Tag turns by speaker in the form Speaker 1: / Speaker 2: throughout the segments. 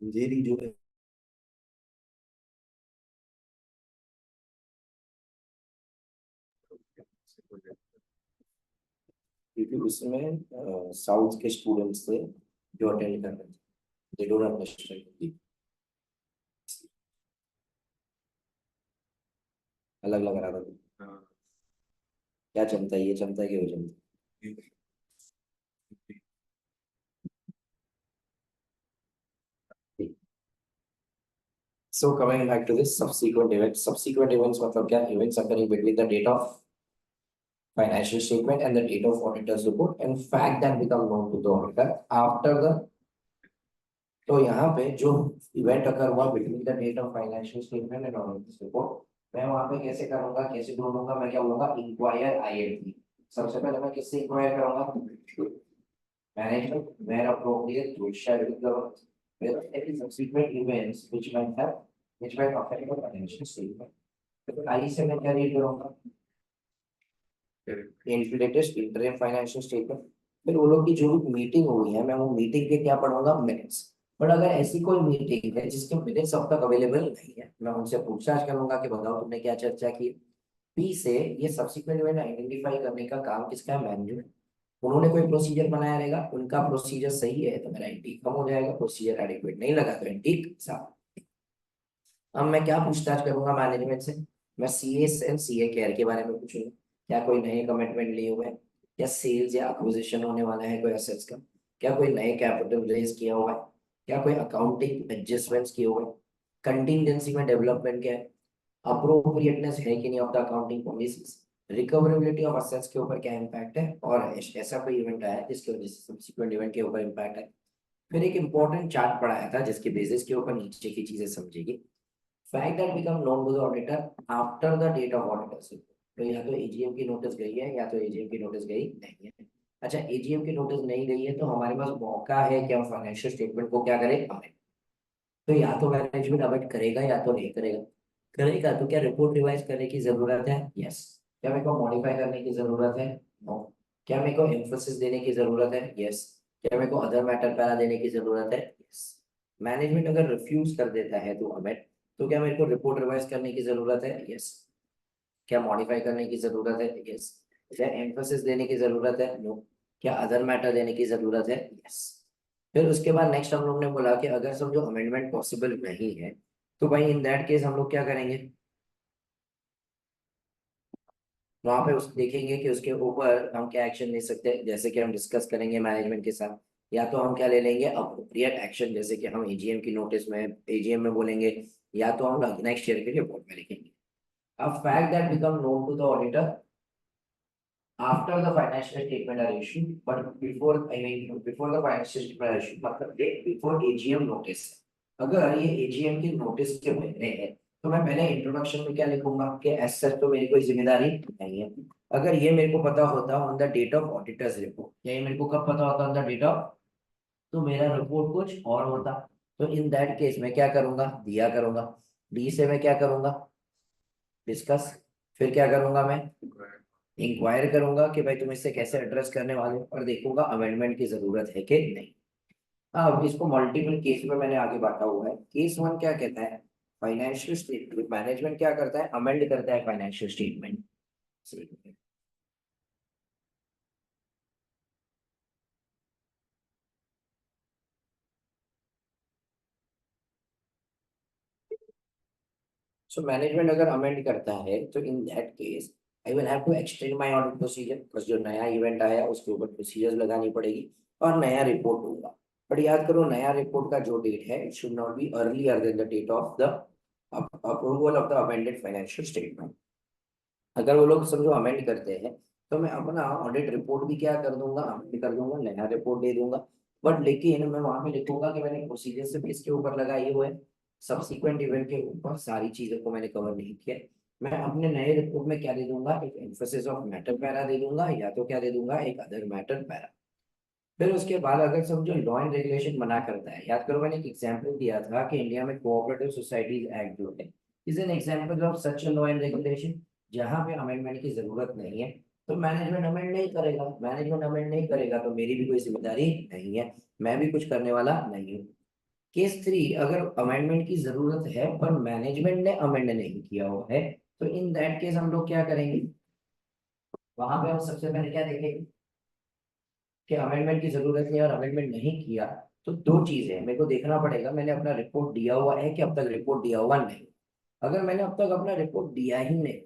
Speaker 1: Jerry जो है, क्योंकि उसमें साउथ के स्टूडेंट्स थे जो अटेंड कर रहे थे, दे डोंट अंडरस्टैंड हिंदी, अलग लग रहा था। क्या चलता है, ये चलता है कि वो चलता है। So coming back to this subsequent events मतलब क्या, events occurring between the date of financial statement and the date of auditor's report and fact that become known to the auditor after the, तो यहाँ पे जो event occur हुआ between the date of financial statement and auditor's report, मैं वहां पे कैसे करूंगा, कैसे ढूंढूंगा, मैं क्या बोलूंगा, इंक्वायर आईएनटी। सबसे पहले मैं किससे इंक्वायर करूंगा, management where appropriate will share with the with any subsequent events which might affect the financial statement। तो आई से मैं क्या रीड करूंगा, लेटेस्ट इंटरिम फाइनेंशियल स्टेटमेंट। फिर वो लोग की जो भी मीटिंग हुई है, मैं वो मीटिंग के क्या पढ़ूंगा, मिनट्स। बट अगर ऐसी कोई मीटिंग है जिसके मिनट्स अब तक अवेलेबल नहीं है, मैं उनसे पूछताछ करूंगा कि बताओ तुमने क्या चर्चा की। पी से ये सब्सिक्वेंट इवेंट आइडेंटिफाई करने का काम किसका है, मैनेजमेंट। उन्होंने कोई प्रोसीजर बनाया रहेगा, उनका प्रोसीजर सही है तो मेरा एंटी कम हो जाएगा, प्रोसीजर एडिक्वेट नहीं लगा तो एंटी साफ। अब मैं क्या पूछताछ करूंगा मैनेजमेंट से, मैं सीएस एंड सीए केयर के बारे में पूछूंगा, क्या कोई नए कमिटमेंट लिए हुए हैं, क्या सेल्स या अक्विजिशन होने वाला है कोई एसेट्स का, क्या कोई नए कैपिटल रेज किया हुआ है, क्या कोई अकाउंटिंग एडजस्टमेंट्स किए हुए हैं, कंटिजेंसी में डेवलपमेंट क्या है, अप्रोप्रिएटनेस है कि नहीं of the accounting policies, recoverability of assets के ऊपर क्या इम्पैक्ट है, और ऐसा कोई इवेंट आया है जिसकी वजह से सब्सिक्वेंट इवेंट के ऊपर इम्पैक्ट है। फिर एक इंपॉर्टेंट चार्ट पढ़ाया था जिसके बेसिस के ऊपर नीचे की चीजें समझेगी। Fact that become known to the auditor after the date of auditorship, तो या तो एजीएम की नोटिस गई है या तो एजीएम की नोटिस गई नहीं है। अच्छा, एजीएम की नोटिस नहीं गई है तो हमारे पास मौका है कि हम फाइनेंशियल स्टेटमेंट को क्या करें, अमेंड। तो या तो मैनेजमेंट अमेंड करेगा या तो नहीं करेगा। करेगा तो क्या रिपोर्ट रिवाइज करने की जरूरत है, यस। क्या मेरे को मॉडिफाई करने की जरूरत है, नो। क्या मेरे को एम्फोसिस देने की जरूरत है, यस। क्या मेरे को अदर मैटर पैरा देने की जरूरत है, यस। मैनेजमेंट अगर रिफ्यूज कर देता है तो अमेंड, तो क्या मेरे को रिपोर्ट रिवाइज करने की जरूरत है, यस। क्या मॉडिफाई करने की जरूरत है, यस। क्या एम्फोसिस देने की जरूरत है, नो। क्या अदर मैटर देने की जरूरत है, यस। फिर उसके बाद नेक्स्ट हम लोग ने बोला कि अगर समझो अमेंडमेंट पॉसिबल नहीं है, तो भाई इन दैट केस हम लोग क्या करेंगे, वहां पे उस देखेंगे कि उसके ऊपर हम क्या एक्शन ले सकते हैं, जैसे कि हम डिस्कस करेंगे मैनेजमेंट के साथ। या तो हम क्या ले लेंगे, अप्रोप्रिएट एक्शन, जैसे कि हम एजीएम की नोटिस में, एजीएम में बोलेंगे, या तो हम नेक्स्ट ईयर के रिपोर्ट में लिखेंगे। अब fact that become known to the auditor after the financial statement are issued, but before the financial statement are issued, मतलब date before AGM notice। अगर ये AGM की नोटिस के पहले है तो मैं पहले इंट्रोडक्शन में क्या लिखूंगा कि एज सच तो मेरी कोई जिम्मेदारी नहीं है। अगर ये मेरे को पता होता on the date of auditor's report, या ये मेरे को कब पता होता ऑन द डेट ऑफ, तो मेरा रिपोर्ट कुछ और होता। तो इन दैट केस मैं क्या करूंगा, दिया करूंगा। डी से मैं क्या करूंगा, डिस्कस। फिर क्या करूंगा मैं, इंक्वायर करूंगा कि भाई तुम इससे कैसे एड्रेस करने वाले हो, और देखूंगा अमेंडमेंट की जरूरत है कि नहीं। अब इसको मल्टीपल केस में मैंने आगे बांटा हुआ है। केस वन क्या कहता है, फाइनेंशियल स्टेटमेंट मैनेजमेंट क्या करता है, अमेंड करता है फाइनेंशियल स्टेटमेंट। सो मैनेजमेंट अगर अमेंड करता है तो in that case I will have to extend my audit procedure, बस जो नया इवेंट आया उसके ऊपर प्रोसीजर लगानी पड़ेगी और नया रिपोर्ट होगा। बट याद करो, नया रिपोर्ट का जो डेट है it should not be earlier than the date of the approval of the amended financial statement. अगर वो लोग समझो अमेंड करते हैं तो मैं अपना ऑडिट रिपोर्ट भी क्या कर दूंगा, अमेंड कर दूंगा, नया रिपोर्ट दे दूंगा। बट लेकिन मैं वहां पे लिखूंगा कि मैंने प्रोसीजर सिर्फ किसके ऊपर लगाई हुए है, सब्सिक्वेंट इवेंट के ऊपर, सारी चीजों को मैंने कवर नहीं किया। मैं अपने नए रिपोर्ट में क्या दे दूंगा, एक एम्फोसिस ऑफ मैटर पैरा दे दूंगा, या तो क्या दे दूंगा, एक अदर मैटर पैरा। फिर उसके बाद अगर समझो लॉ एंड रेगुलेशन मना करता है, याद करो मैंने एक एग्जांपल दिया था कि इंडिया में कोऑपरेटिव सोसाइटीज एक्ट जो है is an example of such law and regulation जहां पे अमेंडमेंट की जरूरत नहीं है। तो मैनेजमेंट अमेंड नहीं करेगा, मैनेजमेंट अमेंड नहीं करेगा तो मेरी भी कोई जिम्मेदारी नहीं है, मैं भी कुछ करने वाला नहीं हूँ। केस 3, अगर अमेंडमेंट की जरूरत है पर मैनेजमेंट ने अमेंड नहीं किया हुआ है, तो इन दैट केस हम लोग क्या करेंगे, वहां पे हम सबसे पहले क्या देखेंगे कि अमेंडमेंट की जरूरत है और अमेंडमेंट नहीं किया, तो दो चीजें मेरे को देखना पड़ेगा, मैंने अपना रिपोर्ट दिया हुआ है कि अब तक रिपोर्ट दिया हुआ नहीं। अगर मैंने अब तक अपना रिपोर्ट दिया ही नहीं,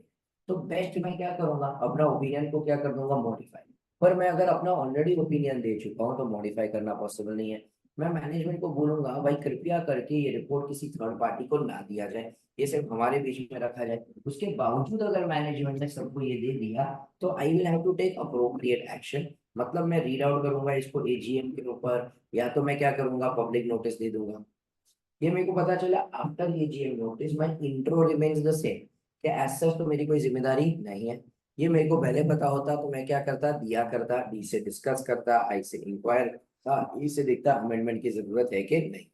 Speaker 1: तो बेस्ट मैं क्या करूंगा, अपना ओपिनियन को क्या कर दूंगा, मॉडिफाई। पर मैं अगर अपना ऑलरेडी ओपिनियन दे चुका हूँ तो मॉडिफाई करना पॉसिबल नहीं है। मैं मैनेजमेंट को बोलूंगा भाई कृपया करके ये रिपोर्ट किसी थर्ड पार्टी को ना दिया जाए, ये सिर्फ हमारे बीच में रखा जाए। उसके बावजूद अगर मैनेजमेंट ने सबको ये दे दिया, तो I will have to take appropriate action. मतलब मैं रीड आउट करूंगा इसको एजीएम के ऊपर, या तो मैं क्या करूंगा, पब्लिक नोटिस दे दूंगा। ये मेरे को पता चला after AGM notice, my intro remains the same, कि एज सच तो मेरी कोई जिम्मेदारी नहीं है। ये मेरे को पहले पता होता तो मैं क्या करता, दिया करता, डी से डिस्कस करता, आई से इंक्वायर था, ई से देखता अमेंडमेंट की जरूरत है कि नहीं।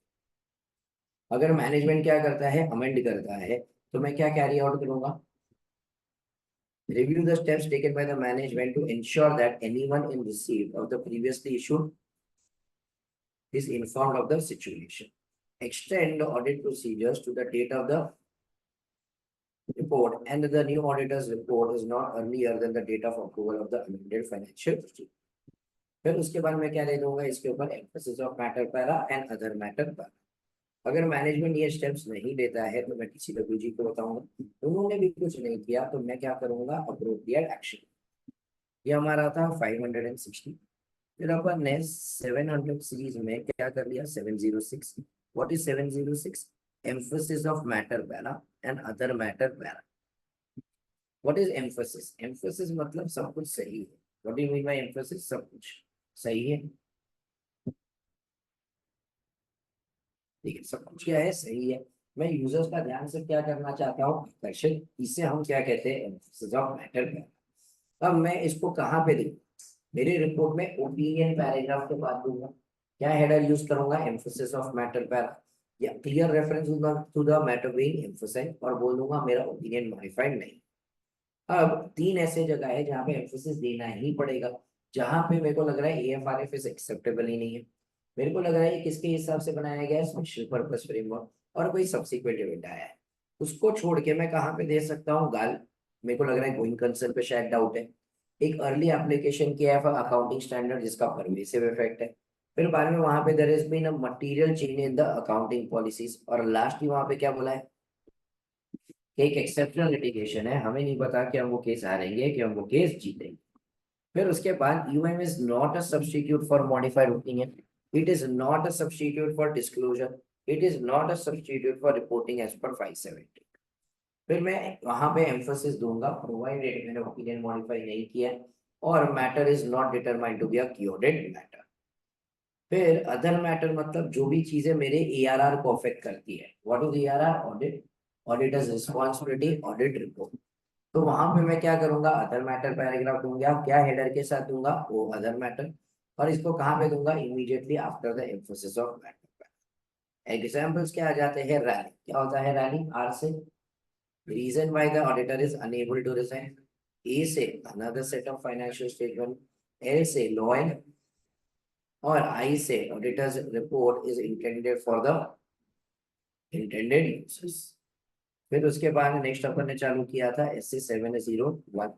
Speaker 1: अगर मैनेजमेंट क्या करता है, अमेंड करता है, तो मैं क्या कैरी आउट करूंगा, review the steps taken by the management to ensure that anyone in receipt of the previously issued is informed of the situation. Extend the audit procedures to the date of the report, and the new auditor's report is not earlier than the date of approval of the amended financial statement. फिर उसके बाद मैं क्या दे दूंगा इसके ऊपर, emphasis of matter para and other matter para. अगर management ये स्टेप्स नहीं लेता है तो मैं TCWG को बताऊंगा, उन्होंने भी कुछ नहीं किया तो मैं क्या करूंगा, अप्रोप्रिएट एक्शन। ये हमारा था 560। फिर अपन ने 700 सीरीज में क्या कर लिया, 706। What is 706? Emphasis of matter para and other matter para. What is emphasis? Emphasis मतलब सब कुछ सही है। What do you mean by emphasis? सब कुछ सही है। ठीक है, सब कुछ क्या है, सही है। मैं यूजर्स का ध्यान से क्या करना चाहता हूँ, आकर्षित। इसे हम क्या कहते हैं, एम्फेसिस ऑफ मैटर पैरा। अब मैं इसको कहाँ पे दूँ, मेरी रिपोर्ट में ओपिनियन पैराग्राफ के बाद दूंगा। क्या हेडर यूज करूंगा, एम्फेसिस ऑफ मैटर पैरा, या clear reference to the matter being emphasised, और बोलूंगा मेरा ओपिनियन मॉडिफाइड नहीं। अब तीन ऐसे जगह है जहां पे एम्फेसिस देना ही पड़ेगा, जहां पे मेरे को लग रहा है AFRF इज एक्सेप्टेबल ही नहीं है। मेरे को लग रहा है ये किसके हिसाब से बनाया गया है, स्पेशल पर्पस फ्रेमवर्क, और कोई सब्सिक्वेंट इवेंट आया है। उसको छोड़ के मैं कहाँ पे दे सकता हूँ, गाल। मेरे को लग रहा है गोइंग कंसर्न पे शायद डाउट है। एक अर्ली एप्लीकेशन किया है फॉर अकाउंटिंग स्टैंडर्ड जिसका परवेसिव इफेक्ट है। फिर बाद में वहां पे there is been a material change in the accounting policies, और लास्ट ही वहां पे क्या बोला है कि एक एक्सेप्शनल लिटिगेशन है, हमें नहीं पता कि हम वो केस हारेंगे कि हम वो केस जीतेंगे। फिर उसके बाद um is not a substitute for modified opinion, it is not a substitute for disclosure, it is not a substitute for reporting as per 570। फिर मैं वहां पे एम्फोसिस दूंगा, प्रोवाइडेड मैंने ओपिनियन मॉडिफाई नहीं किया और matter is not determined to be a keyworded matter. फिर अदर मैटर मतलब जो भी चीजें मेरे ARR को अफेक्ट करती है। What is ARR? Audit, auditors responsibility, audit report. तो वहां पे मैं क्या करूंगा, अदर मैटर पैराग्राफ दूंगा। क्या हेडर के साथ दूंगा, वो अदर मैटर। और इसको कहाँ पे दूंगा, immediately after the emphasis of matter. Examples क्या आ जाते हैं, रैली। क्या होता है रैली, आर से reason why the auditor is unable to resign, A say another set of financial statement, L say law and, or I say auditor's report is intended for the intended uses। फिर उसके बाद next अपन ने चालू किया था SC701।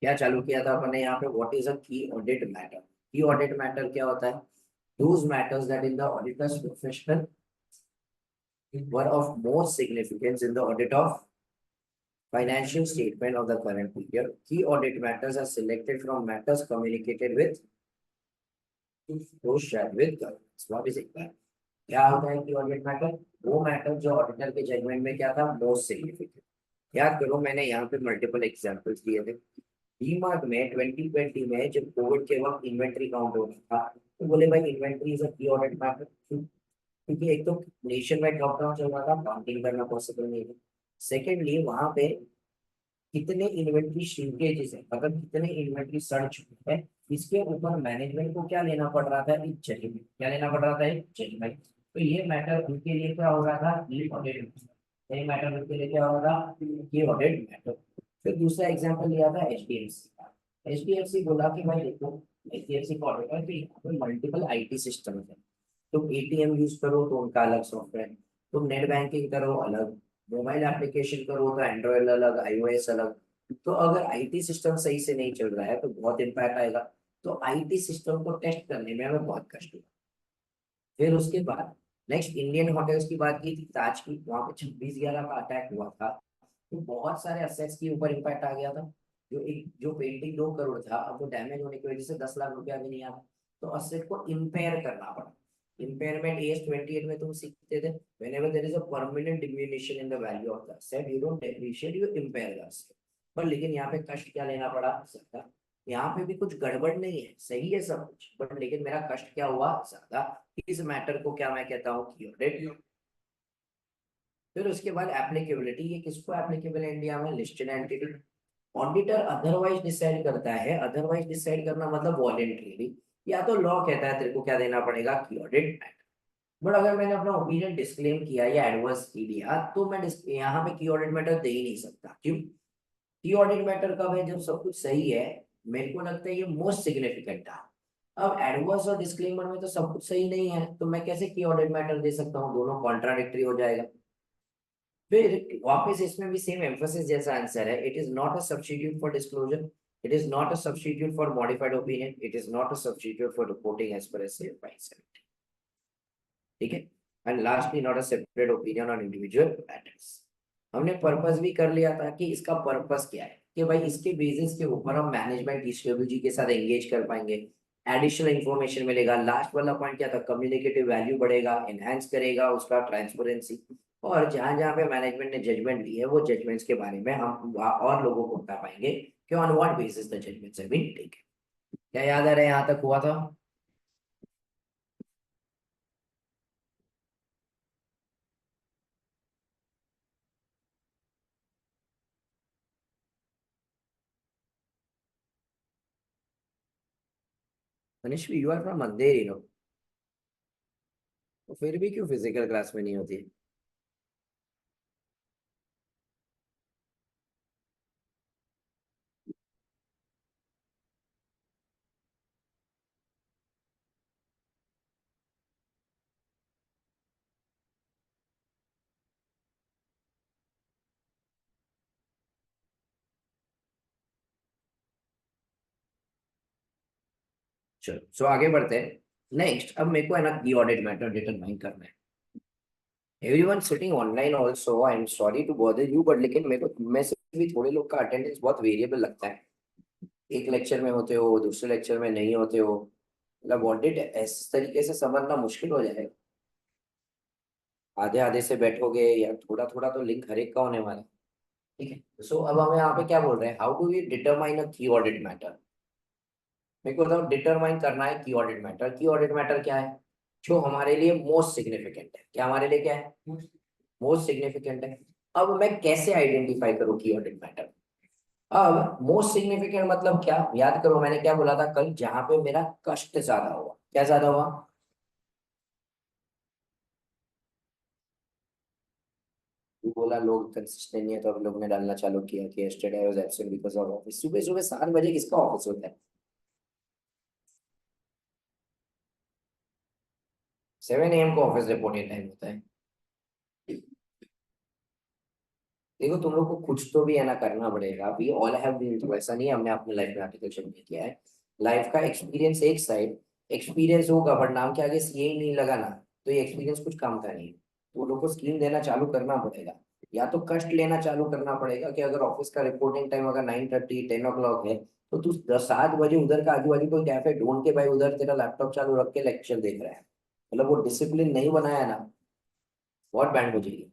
Speaker 1: क्या चालू किया था अपन ने यहाँ पे, what is a key audit matter. की ऑडिट मैटर क्या होता है, those matters that in the auditor's professional were of most significance in the audit of financial statement of the current period. Key audit matters are selected from matters communicated with those shared with governments। What is it? क्या होता है कि audit matter, वो matter जो auditor के judgement में क्या था, मोस्ट सिग्निफिकेंट। याद करो मैंने यहाँ पे मल्टीपल एग्जांपल्स दिए थे। डीमार्ट में 2020 में जब कोविड के वक्त इन्वेंट्री काउंट हो रहा था, तो बोले भाई inventory is a key audit matter, क्योंकि एक तो नेशन वाइड लॉकडाउन चल रहा था, काउंटिंग करना पॉसिबल नहीं था। सेकेंडली वहां पे कितने इन्वेंट्री श्रिंकेजेस है, मतलब कितने इन्वेंट्री सड़ चुकी है, इसके ऊपर मैनेजमेंट को क्या लेना पड़ रहा था, एक जजमेंट। क्या लेना पड़ रहा था, एक जजमेंट। तो ये मैटर उनके लिए क्या हो रहा था, ये ऑडिट। ये मैटर उनके लिए क्या हो रहा था, ये ऑडिट मैटर। फिर दूसरा एग्जांपल लिया था HDFC का। HDFC बोला कि भाई देखो, HDFC को ऑर्डर है कि मल्टीपल आईटी सिस्टम है, तुम एटीएम यूज करो तो उनका अलग सॉफ्टवेयर, तुम नेट बैंकिंग करो अलग, मोबाइल एप्लीकेशन करो तो एंड्रॉइड अलग, iOS अलग। तो अगर आईटी सिस्टम सही से नहीं चल रहा है तो बहुत इम्पैक्ट आएगा। तो आईटी सिस्टम को टेस्ट करने में हमें बहुत कष्ट हुआ। फिर उसके बाद नेक्स्ट इंडियन होटल्स की बात की थी, ताज की, वहां पे 26/11 का अटैक हुआ था। तो बहुत सारे असेट्स के ऊपर इम्पैक्ट आ गया था। जो पेंटिंग 2 करोड़ था, अब वो डैमेज होने की वजह से 10 लाख रुपया भी नहीं आया। तो असेट को इम्पेयर करना पड़ा। इम्पेयरमेंट AS 28 में तुम सीखते थे, whenever there is a permanent diminution in the value of the asset, you don't depreciate, you impair the asset। पर लेकिन यहाँ पे कष्ट क्या लेना पड़ा ज्यादा? यहाँ पे भी कुछ गड़बड़ नहीं है, सही है सब कुछ, बट लेकिन मेरा कष्ट क्या हुआ ज्यादा? इस मैटर को क्या मैं कहता हूँ कि ऑडिट। फिर उसके बाद एप्लीकेबिलिटी, ये किसको एप्लीकेबल है इंडिया में? Listed entity. Auditor otherwise decide करता है, अदरवाइज डिसाइड करना मतलब वॉलेंटरीली, या तो लॉ कहता है तेरे को क्या देना पड़ेगा कि ऑडिट। बट अगर मैंने अपना ओपिनियन डिस्क्लेम किया या एडवर्स की दिया तो मैं यहाँ पे की ऑडिट मैटर दे ही नहीं सकता। क्यों? की ऑडिट मैटर कब है? जब सब कुछ सही है। मेरे को लगता है ये मोस्ट सिग्निफिकेंट था। अब एडवर्स और डिस्क्लेमर में तो सब कुछ सही नहीं है, तो मैं कैसे की ऑडिट मैटर दे सकता हूँ? दोनों कॉन्ट्राडिक्टरी हो जाएगा। फिर वापस इसमें भी सेम एम्फोसिस जैसा आंसर है, it is not a substitute for disclosure, it is not a substitute for modified opinion, it is not a substitute for reporting as per S. ठीक है। And lastly, not a separate opinion on individual matters. हमने purpose भी कर लिया था कि इसका purpose क्या है, कि भाई इसके बेसिस के ऊपर हम मैनेजमेंट DCW जी के साथ एंगेज कर पाएंगे, एडिशनल इंफॉर्मेशन मिलेगा। लास्ट वाला पॉइंट क्या था? कम्युनिकेटिव वैल्यू बढ़ेगा, एनहांस करेगा उसका ट्रांसपेरेंसी। और जहां जहां पे मैनेजमेंट ने जजमेंट ली है वो जजमेंट्स के बारे में हम और लोगों को बता पाएंगे कि on what basis the judgments have been taken. क्या याद आ रहा है यहाँ तक हुआ था? Manish, you are from Andheri no? तो फिर भी क्यों फिजिकल क्लास में नहीं होती? चलो, सो आगे बढ़ते हैं। नेक्स्ट, अब मेरे को है ना की ऑडिट मैटर डिटरमाइन करना है। Everyone sitting online also, I am sorry to bother you, but लेकिन मेरे को में से भी थोड़े लोग का अटेंडेंस बहुत वेरिएबल लगता है। एक लेक्चर में होते हो, दूसरे लेक्चर में नहीं होते हो। मतलब ऑडिट इस तरीके से समझना मुश्किल हो जाएगा। आधे आधे से बैठोगे या थोड़ा थोड़ा तो लिंक हर एक का होने वाला है। ठीक है। सो अब हम यहाँ पे क्या बोल रहे हैं? How do we determine a key audit matter? मेरे को बताओ, डिटरमाइन करना है की ऑडिट मैटर। की ऑडिट मैटर क्या है? जो हमारे लिए मोस्ट सिग्निफिकेंट है। क्या हमारे लिए क्या है? मोस्ट सिग्निफिकेंट है। अब मैं कैसे आइडेंटिफाई करूँ की ऑडिट मैटर? अब मोस्ट सिग्निफिकेंट मतलब क्या? याद करो मैंने क्या बोला था कल, जहां पे मेरा कष्ट ज्यादा हुआ। क्या ज्यादा हुआ? वो बोला लोग कंसिस्टेंट नहीं है, तो अब लोग ने डालना चालू किया कि yesterday I was absent because of office. सुबह सुबह 7 बजे किसका ऑफिस होता है? 7 AM को ऑफिस रिपोर्टिंग टाइम होता है। देखो, तुम लोग को कुछ तो भी है ना करना पड़ेगा। We all have been through, ऐसा नहीं है हमने अपने लाइफ में आर्टिकल नहीं किया है। लाइफ का एक्सपीरियंस एक साइड, एक्सपीरियंस होगा बट नाम के आगे सीए ही नहीं लगा ना, तो ये एक्सपीरियंस कुछ काम का नहीं है। तो लोग को स्कीम देना चालू करना पड़ेगा, या तो कष्ट लेना चालू करना पड़ेगा कि अगर ऑफिस का रिपोर्टिंग टाइम अगर 9:30 10 o'clock है, तो तू 7 बजे उधर का आजू बाजू कोई कैफे ढूंढ के भाई उधर तेरा लैपटॉप चालू रख के लेक्चर देख रहा है। मतलब वो डिसिप्लिन नहीं बनाया ना, बहुत बैंड बजेगी।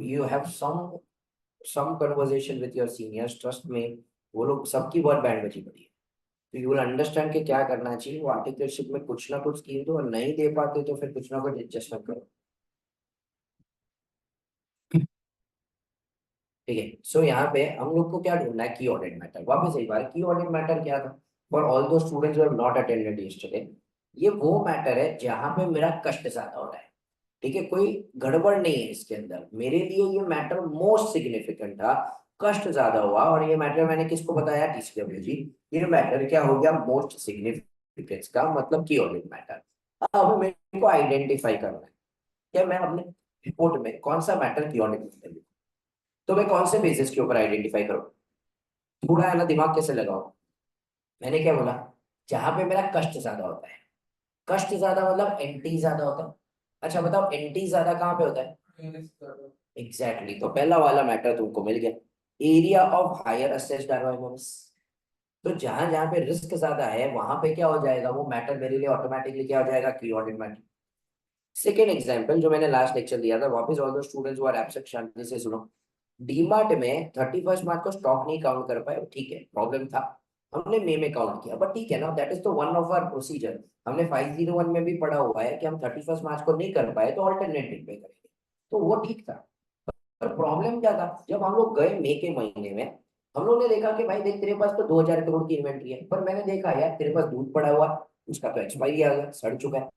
Speaker 1: You have some conversation with your seniors, trust me, वो लोग सबकी बहुत बैंड बजी पड़ी है। तो यू विल अंडरस्टैंड कि क्या करना चाहिए। वो आर्टिकलशिप में कुछ ना कुछ स्कीम दो, और नहीं दे पाते तो फिर कुछ ना कुछ एडजस्टमेंट करो। ठीक है। सो यहाँ पे हम लोग को क्या ढूंढना है? की ऑडिट मैटर। वापस एक बार, की ऑडिट मैटर क्या था? फॉर ऑल दो students who have not attended yesterday, ये वो मैटर है जहां पे मेरा कष्ट ज्यादा हो रहा है। ठीक है, कोई गड़बड़ नहीं है इसके अंदर। मेरे लिए ये मैटर मोस्ट सिग्निफिकेंट था, कष्ट ज्यादा हुआ, और ये मैटर मैंने किसको बताया, टीसीडब्ल्यू जी। ये मैटर क्या हो गया, मोस्ट सिग्निफिकेंस का मतलब की ऑडिट मैटर। अब मेरे को आइडेंटिफाई करना है कि मैं अपने रिपोर्ट में कौन सा मैटर की ऑडिट में लिखूं। तो मैं कौन से बेसिस के ऊपर आइडेंटिफाई करूँ, थोड़ा है ना दिमाग कैसे लगाओ। मैंने क्या बोला, जहां पे मेरा कष्ट ज्यादा होता है। कष्ट ज्यादा मतलब एंटी ज्यादा होता है। अच्छा बताओ, एंटी ज्यादा कहाँ पे होता है। एग्जैक्टली, तो पहला वाला मैटर तुमको मिल गया, area of higher assessed arrivals. तो जहां जहां पे रिस्क ज्यादा है वहां पे क्या हो जाएगा, वो मैटर मेरे लिए ऑटोमेटिकली क्या हो जाएगा, की ऑडिट मैटर। सेकेंड एग्जाम्पल जो मैंने लास्ट लेक्चर दिया था, वापस ऑल दो स्टूडेंट्स हु आर एब्सेंट शांति से सुनो। डीमार्ट में 31 मार्च को स्टॉक नहीं काउंट कर पाए, ठीक है, प्रॉब्लम था। हमने मई में काउंट किया, बट ठीक है ना, दैट इज तो वन ऑफ आवर प्रोसीजर। हमने 501 में भी पढ़ा हुआ है कि हम 31 मार्च को नहीं कर पाए तो ऑल्टरनेट डेट पे करेंगे। तो वो ठीक था। पर प्रॉब्लम क्या था, जब हम लोग गए मई के महीने में, हम लोग ने देखा कि भाई देख तेरे पास तो 2000 करोड़ की इन्वेंट्री है, पर मैंने देखा यार तेरे पास दूध पड़ा हुआ है, उसका तो एक्सपायरी आ गया, सड़ चुका है।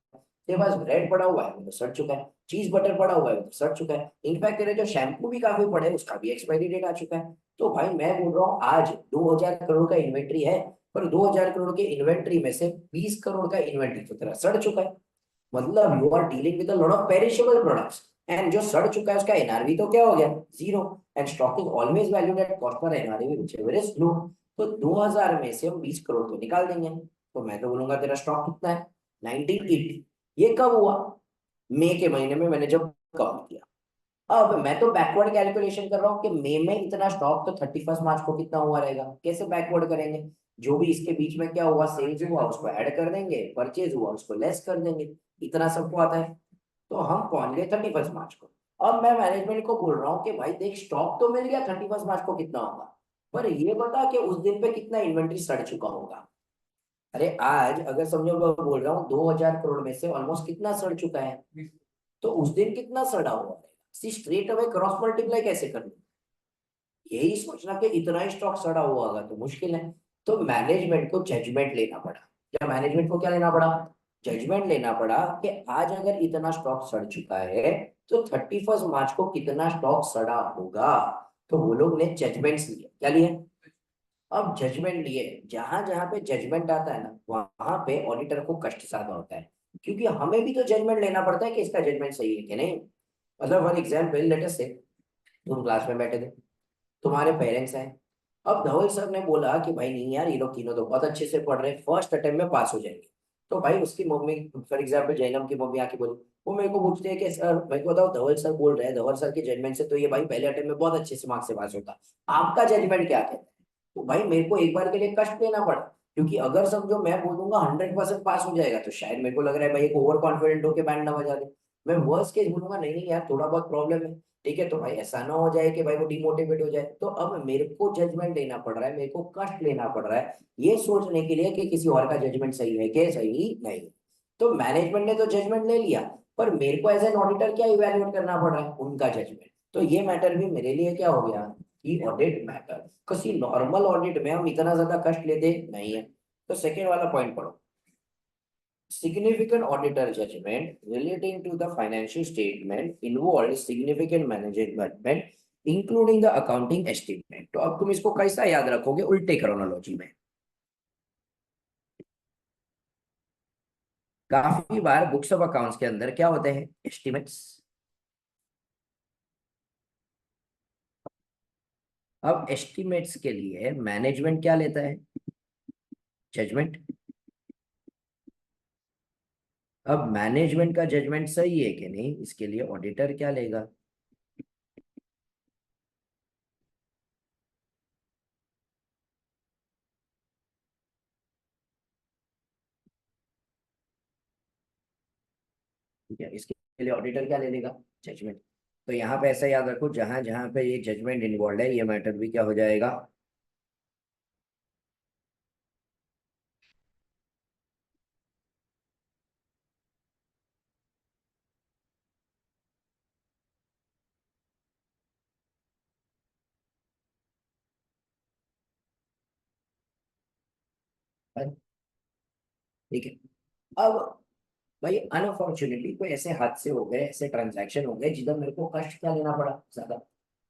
Speaker 1: तेरे पास ब्रेड पड़ा हुआ है वो तो सड़ चुका है, चीज बटर पड़ा हुआ है वो तो सड़ चुका है, इनफैक्ट तेरे जो शैम्पू भी काफी पड़े हैं उसका भी एक्सपायरी डेट आ चुका है। तो भाई मैं बोल रहा हूँ आज 2000 करोड़ का इन्वेंट्री है, पर 2000 करोड़ के इन्वेंट्री में से 20 करोड़ का इन्वेंट्री तो तेरा सड़ चुका है। मतलब you are dealing with a lot of perishable products, and जो सड़ चुका है उसका एनआरवी तो क्या हो गया, zero. And stock is always valued at cost per NRV whichever is low. तो 2000 में से हम 20 करोड़ तो निकाल देंगे, तो मैं तो बोलूंगा तेरा स्टॉक कितना है, 1980। ये कब हुआ, मई के महीने में मैंने जब काउंट किया। अब मैं तो बैकवर्ड कैलकुलेशन कर रहा हूँ कि मई में इतना स्टॉक तो 31 मार्च को कितना हुआ रहेगा, कैसे बैकवर्ड करेंगे। जो भी इसके बीच में क्या हुआ, सेल्स हुआ उसको ऐड कर देंगे, परचेज हुआ उसको लेस कर देंगे, इतना सबको आता है। तो हम पहुंच गए 31 मार्च को। अब मैं मैनेजमेंट को बोल रहा हूँ कि भाई देख स्टॉक तो मिल गया 31 मार्च को कितना होगा, पर ये बता कि उस दिन पे कितना इन्वेंट्री सड़ चुका होगा। अरे आज अगर समझो मैं बोल रहा हूँ 2000 करोड़ में से ऑलमोस्ट कितना सड़ चुका है, तो उस दिन कितना सड़ा हुआ है, सी स्ट्रेट अवे क्रॉस मल्टीप्लाई कैसे करना। यही सोचना कि इतना ही स्टॉक सड़ा हुआ होगा तो मुश्किल है। तो मैनेजमेंट को जजमेंट लेना पड़ा। क्या मैनेजमेंट को क्या लेना पड़ा, जजमेंट लेना पड़ा कि आज अगर इतना स्टॉक सड़ चुका है तो 31 मार्च को कितना स्टॉक सड़ा होगा। तो वो लोग ने जजमेंट्स लिए, क्या लिए, अब जजमेंट लिए। जहां जहां पे जजमेंट आता है ना वहां पे ऑडिटर को कष्ट ज्यादा होता है, क्योंकि हमें भी तो जजमेंट लेना पड़ता है कि इसका जजमेंट सही है कि नहीं। मतलब फॉर एग्जाम्पल लेट अस से तुम क्लास में बैठे थे, तुम्हारे पेरेंट्स हैं। अब धवल सर ने बोला कि भाई नहीं यार ये लोग तीनों तो बहुत अच्छे से पढ़ रहे हैं, फर्स्ट अटेम्प्ट में पास हो जाएंगे। तो भाई उसकी मम्मी, फॉर एग्जाम्पल जैनम की मम्मी आके बोली, वो मेरे को पूछते हैं कि सर मेरे को बताओ, धवल सर बोल रहे हैं, धवल सर के जजमेंट से तो ये भाई पहले अटेम्प्ट में बहुत अच्छे से मार्क्स से पास होगा, आपका जजमेंट क्या कहता है। तो भाई मेरे को एक बार के लिए कष्ट लेना पड़ा, क्योंकि अगर समझो मैं बोल दूंगा 100% पास हो जाएगा तो शायद मेरे को लग रहा है भाई एक ओवर कॉन्फिडेंट होकर बैंड ना बजा दे। मैं वर्स्ट केस बोलूंगा नहीं नहीं यार थोड़ा बहुत प्रॉब्लम है, ठीक है, तो भाई ऐसा ना हो जाए कि भाई वो डिमोटिवेट हो जाए। तो अब मेरे को जजमेंट लेना पड़ रहा है, मेरे को कष्ट लेना पड़ रहा है ये सोचने के लिए कि किसी और का जजमेंट सही है कि सही नहीं। तो मैनेजमेंट ने तो जजमेंट ले लिया, पर मेरे को एज एन ऑडिटर क्या इवेल्युएट करना पड़ रहा है, उनका जजमेंट। तो ये मैटर भी मेरे लिए क्या हो गया, कि ऑडिट मैटर। किसी नॉर्मल ऑडिट में हम इतना ज्यादा कष्ट लेते नहीं है। तो सेकेंड वाला पॉइंट पढ़ो, significant auditor judgment relating to the financial statement involved significant management including the accounting estimate। तो अब तुम इसको कैसा याद रखोगे, उल्टे क्रोनोलॉजी में। काफी बार बुक्स ऑफ अकाउंट्स के अंदर क्या होते हैं, एस्टिमेट्स। अब एस्टिमेट्स के लिए मैनेजमेंट क्या लेता है, जजमेंट। अब मैनेजमेंट का जजमेंट सही है कि नहीं इसके लिए ऑडिटर क्या लेगा। ठीक है, इसके लिए ऑडिटर क्या ले लेगा, जजमेंट। तो यहाँ पे ऐसा याद रखो, जहां जहां पे ये जजमेंट इन्वॉल्व है ये मैटर भी क्या हो जाएगा। ठीक है। अब भाई अनफॉर्चुनेटली कोई ऐसे हादसे हो गए, ऐसे ट्रांजैक्शन हो गए जिधर मेरे को कष्ट क्या लेना पड़ा ज्यादा।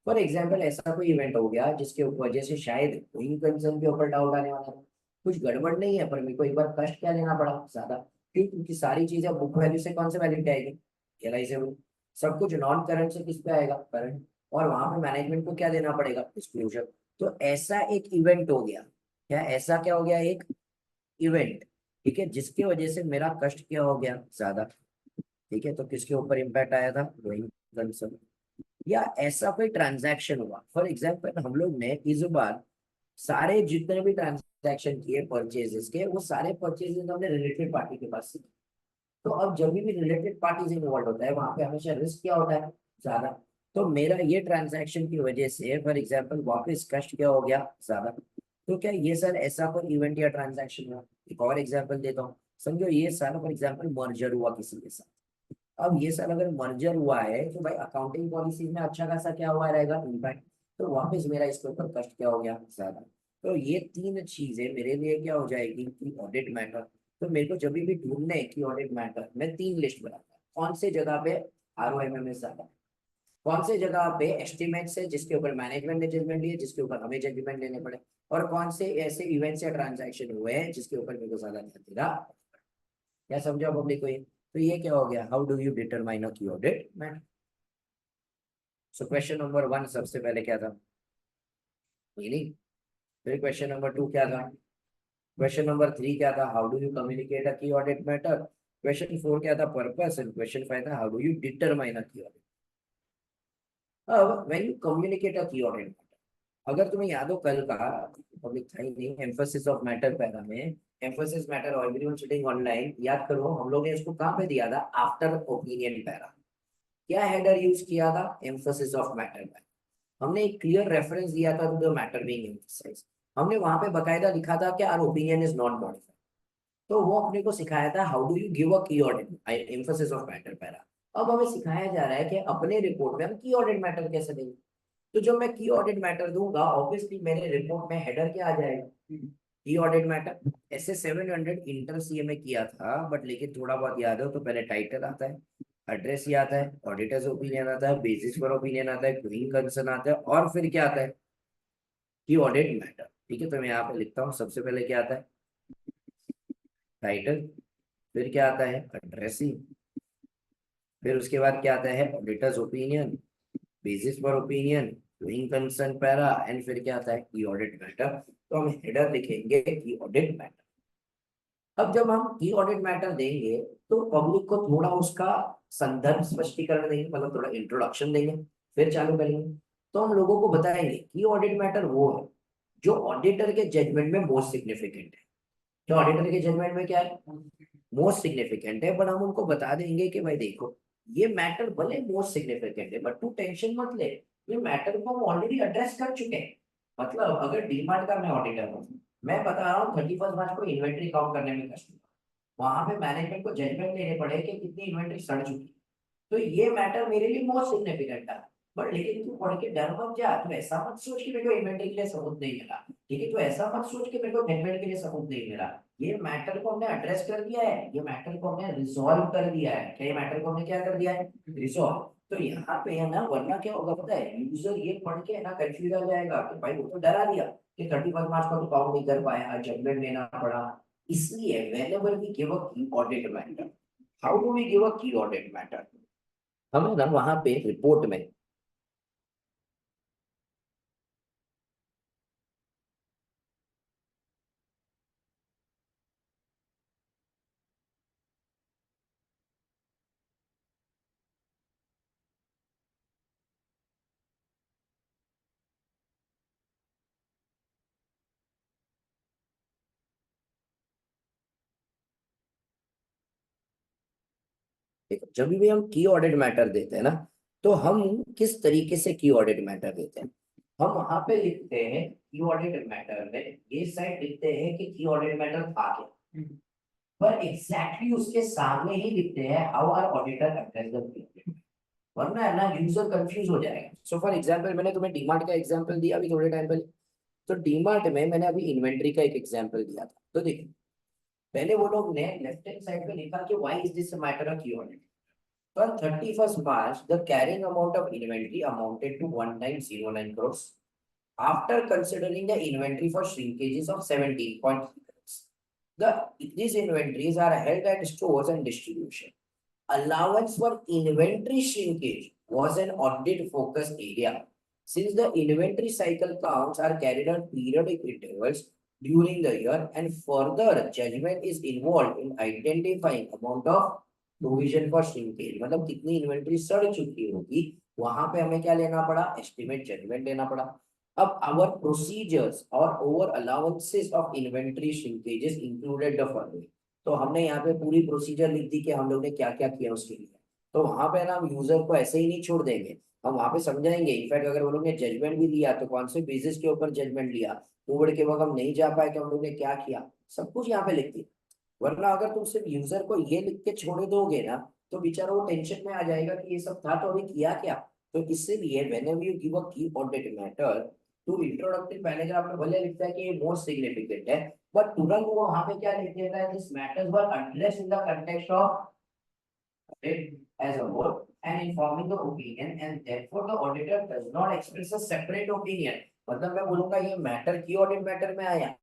Speaker 1: फॉर एग्जाम्पल ऐसा कोई इवेंट हो गया जिसके वजह से शायद गोइंग कंसर्न के ऊपर डाउट आने वाला है, कुछ गड़बड़ नहीं है पर मेरे को एक बार कष्ट क्या लेना पड़ा ज्यादा, क्यों? क्योंकि सारी चीजें बुक वैल्यू से कौन से वैल्यू पे आएगी, रियलाइजेबल। सब कुछ नॉन करंट से किस पे आएगा, करंट। और वहां पे मैनेजमेंट को क्या देना पड़ेगा, डिस्क्लोजर। तो ऐसा एक इवेंट हो गया, क्या ऐसा क्या हो गया, एक इवेंट, ठीक है, जिसकी वजह से मेरा कष्ट क्या हो गया, ज्यादा। ठीक है, तो किसके ऊपर इम्पैक्ट आया था, गोइंग कंसर्न। या ऐसा कोई ट्रांजैक्शन हुआ, फॉर एग्जाम्पल हम लोग ने इस बार सारे जितने भी ट्रांजैक्शन किए परचेजेस के, वो सारे परचेजेस हमने रिलेटेड पार्टी के पास से किए। तो अब जब भी रिलेटेड पार्टीज इन्वॉल्व होता है वहां पे हमेशा रिस्क क्या होता है, ज्यादा। तो मेरा ये ट्रांजैक्शन की वजह से फॉर एग्जाम्पल वापस कस्ट क्या हो गया, ज्यादा। तो क्या ये सर ऐसा कोई इवेंट या ट्रांजैक्शन हुआ? एक और एग्जाम्पल देता हूँ, समझो ये सारा फॉर एग्जाम्पल मर्जर हुआ किसी के साथ। अब ये साल अगर मर्जर हुआ है तो भाई अकाउंटिंग पॉलिसी में अच्छा खासा क्या हुआ रहेगा, इम्पैक्ट। तो वापस मेरा इसके ऊपर कष्ट क्या हो गया, ज्यादा। तो ये तीन चीजें मेरे लिए क्या हो जाएगी कि ऑडिट मैटर। तो मेरे को जब भी ढूंढना है कि ऑडिट मैटर, मैं तीन लिस्ट बनाता, कौन से जगह पे ROMM ज्यादा, कौन से जगह पे एस्टिमेट्स है जिसके ऊपर मैनेजमेंट ने जजमेंट लिए, जिसके ऊपर हमें जजमेंट लेने पड़े, और कौन से ऐसे इवेंट्स या ट्रांजैक्शन हुए हैं जिसके ऊपर मेरे को ज्यादा ध्यान देना। क्या समझा पब्लिक को ये? तो ये क्या हो गया, how do you determine a key audit matter. So question number 1 सबसे पहले क्या था, मीनिंग। फिर क्वेश्चन नंबर 2 क्या था, क्वेश्चन नंबर 3 क्या था, how do you communicate a key audit matter. Question 4 क्या था, पर्पस। एंड क्वेश्चन 5 था, how do you determine a key audit. अब when you communicate a key audit matter, अगर तुम्हें याद हो कल का पब्लिक था ही नहीं, एम्फोसिस ऑफ मैटर पैरा में, एम्फोसिस मैटर और एवरीवन सिटिंग ऑनलाइन, याद करो हम लोग ने इसको कहाँ पे दिया था, आफ्टर ओपिनियन पैरा। क्या हेडर यूज किया था, एम्फोसिस ऑफ मैटर पैरा। हमने एक क्लियर रेफरेंस दिया था to the matter being emphasised. हमने वहां पे बकायदा लिखा था कि our opinion is not modified. तो वो अपने को सिखाया था how do you give a key audit, emphasis of matter para. अब हमें सिखाया जा रहा है कि अपने रिपोर्ट में हम की ऑडिट मैटर कैसे देंगे। तो जब मैं की ऑडिट मैटर दूंगा ऑब्वियसली मेरे रिपोर्ट में हेडर क्या आ जाएगा, की ऑडिट मैटर। ऐसे 700 इंटर सीए में किया था, बट लेकिन थोड़ा बहुत याद हो तो पहले टाइटल आता है, एड्रेस ही आता है, ऑडिटर्स ओपिनियन आता है, बेसिस पर ओपिनियन आता है, गोइंग कंसर्न आता है, और फिर क्या आता है, की ऑडिट मैटर। ठीक है, तो मैं यहाँ पे लिखता हूँ, सबसे पहले क्या आता है, टाइटल। फिर क्या आता है, एड्रेसिंग। फिर उसके बाद क्या आता है, ऑडिटर्स ओपिनियन, बेसिस पर opinion, going concern para, and फिर क्या आता है, की ऑडिट मैटर। तो हम हेडर लिखेंगे की ऑडिट मैटर। अब जब हम की ऑडिट मैटर देंगे तो पब्लिक को थोड़ा उसका संदर्भ स्पष्टीकरण देंगे, मतलब थोड़ा इंट्रोडक्शन देंगे, फिर चालू करेंगे। तो हम लोगों को बताएंगे की ऑडिट मैटर वो है जो ऑडिटर के जजमेंट में मोस्ट सिग्निफिकेंट है। जो ऑडिटर के जजमेंट में क्या है, मोस्ट सिग्निफिकेंट है, पर हम उनको बता देंगे कि भाई देखो ये मैटर भले मोस्ट सिग्निफिकेंट है बट तू टेंशन मत ले, ये मैटर को हम ऑलरेडी एड्रेस कर चुके हैं। मतलब अगर डीमार्ट का मैं ऑडिटर हूँ, मैं बता रहा हूँ 31 मार्च को इन्वेंट्री काउंट करने में कष्ट हुआ, वहां पे मैनेजमेंट को जजमेंट लेने पड़े कि कितनी इन्वेंट्री सड़ चुकी है। तो ये मैटर मेरे लिए मोस्ट सिग्निफिकेंट था। बट लेकिन तू पढ़ के डर मत जा, तू ऐसा मत सोच कि मेरे को इन्वेंट्री के लिए सबूत नहीं मिला। ठीक है, तू ऐसा मत सोच कि मेरे को जजमेंट के लिए सबूत नहीं मिला। ये मैटर को हमने एड्रेस कर दिया है, ये मैटर को हमने रिजॉल्व कर दिया है। क्या ये मैटर को हमने क्या कर दिया है, रिजॉल्व। तो यहाँ पे है ना, वरना क्या होगा पता है, यूजर ये पढ़ के है ना कंफ्यूज हो जाएगा कि भाई वो तो डरा दिया कि 31 मार्च को तो काउंट नहीं कर पाया, जजमेंट लेना पड़ा। इसलिए whenever we give a key audit matter, how do we give a key audit matter? हमें ना वहां पे रिपोर्ट में, जब भी हम की ऑडिट मैटर देते हैं ना, तो हम किस तरीके से की ऑडिट मैटर देते हैं, हम वहां पे लिखते हैं की ऑडिट मैटर में, ये साइड लिखते हैं कि की ऑडिट मैटर था क्या, पर एग्जैक्टली उसके सामने ही लिखते हैं how are auditor address the query. वरना है ना यूजर कंफ्यूज हो जाएगा। सो फॉर एग्जांपल मैंने तुम्हें डीमार्ट का एग्जांपल दिया अभी थोड़े टाइम पहले। तो डीमार्ट में मैंने अभी इन्वेंट्री का एक एग्जांपल दिया था, तो देखिए पहले वो लोग ने लेफ्ट हैंड साइड पे लिखा कि why is this matter of की audit. So on 31st March, the carrying amount of inventory amounted to 1909 crores. After considering the inventory for shrinkages of 17.3 crores. These inventories are held at stores and distribution. Allowance for inventory shrinkage was an audit focus area. Since the inventory cycle counts are carried on periodic intervals during the year and further judgment is involved in identifying amount of provision for shrinkage. मतलब कितनी inventory सड़ चुकी होगी वहां पे हमें क्या लेना पड़ा, एस्टिमेट जजमेंट लेना पड़ा. अब our procedures or over allowances of inventory shrinkages included the following. तो हमने यहाँ पे पूरी प्रोसीजर लिख दी कि हम लोग ने क्या क्या किया उसके लिए. तो वहां पे ना हम यूजर को ऐसे ही नहीं छोड़ देंगे, हम वहां पे समझाएंगे. इनफैक्ट अगर वो लोग ने जजमेंट भी लिया तो कौन से बेसिस के ऊपर जजमेंट लिया, कोविड के वक्त हम नहीं जा पाए तो हम लोग ने क्या किया, सब कुछ यहाँ पे लिख दिया. वरना अगर तुम सिर्फ यूजर को ये लिख के छोड़ दोगे ना तो बेचारा वो टेंशन में आ जाएगा कि ये सब था तो अभी किया क्या. तो इसीलिए whenever you give a key audit matter to introductory paragraph में भले लिखता है कि ये मोस्ट सिग्निफिकेंट है, बट तुरंत वो वहां पे क्या लिख देता है, this matters were addressed in the context of as a whole and informing the opinion and therefore the auditor does not express a separate opinion. मतलब मैं बोलूंगा ये मैटर की ऑडिट मैटर में आया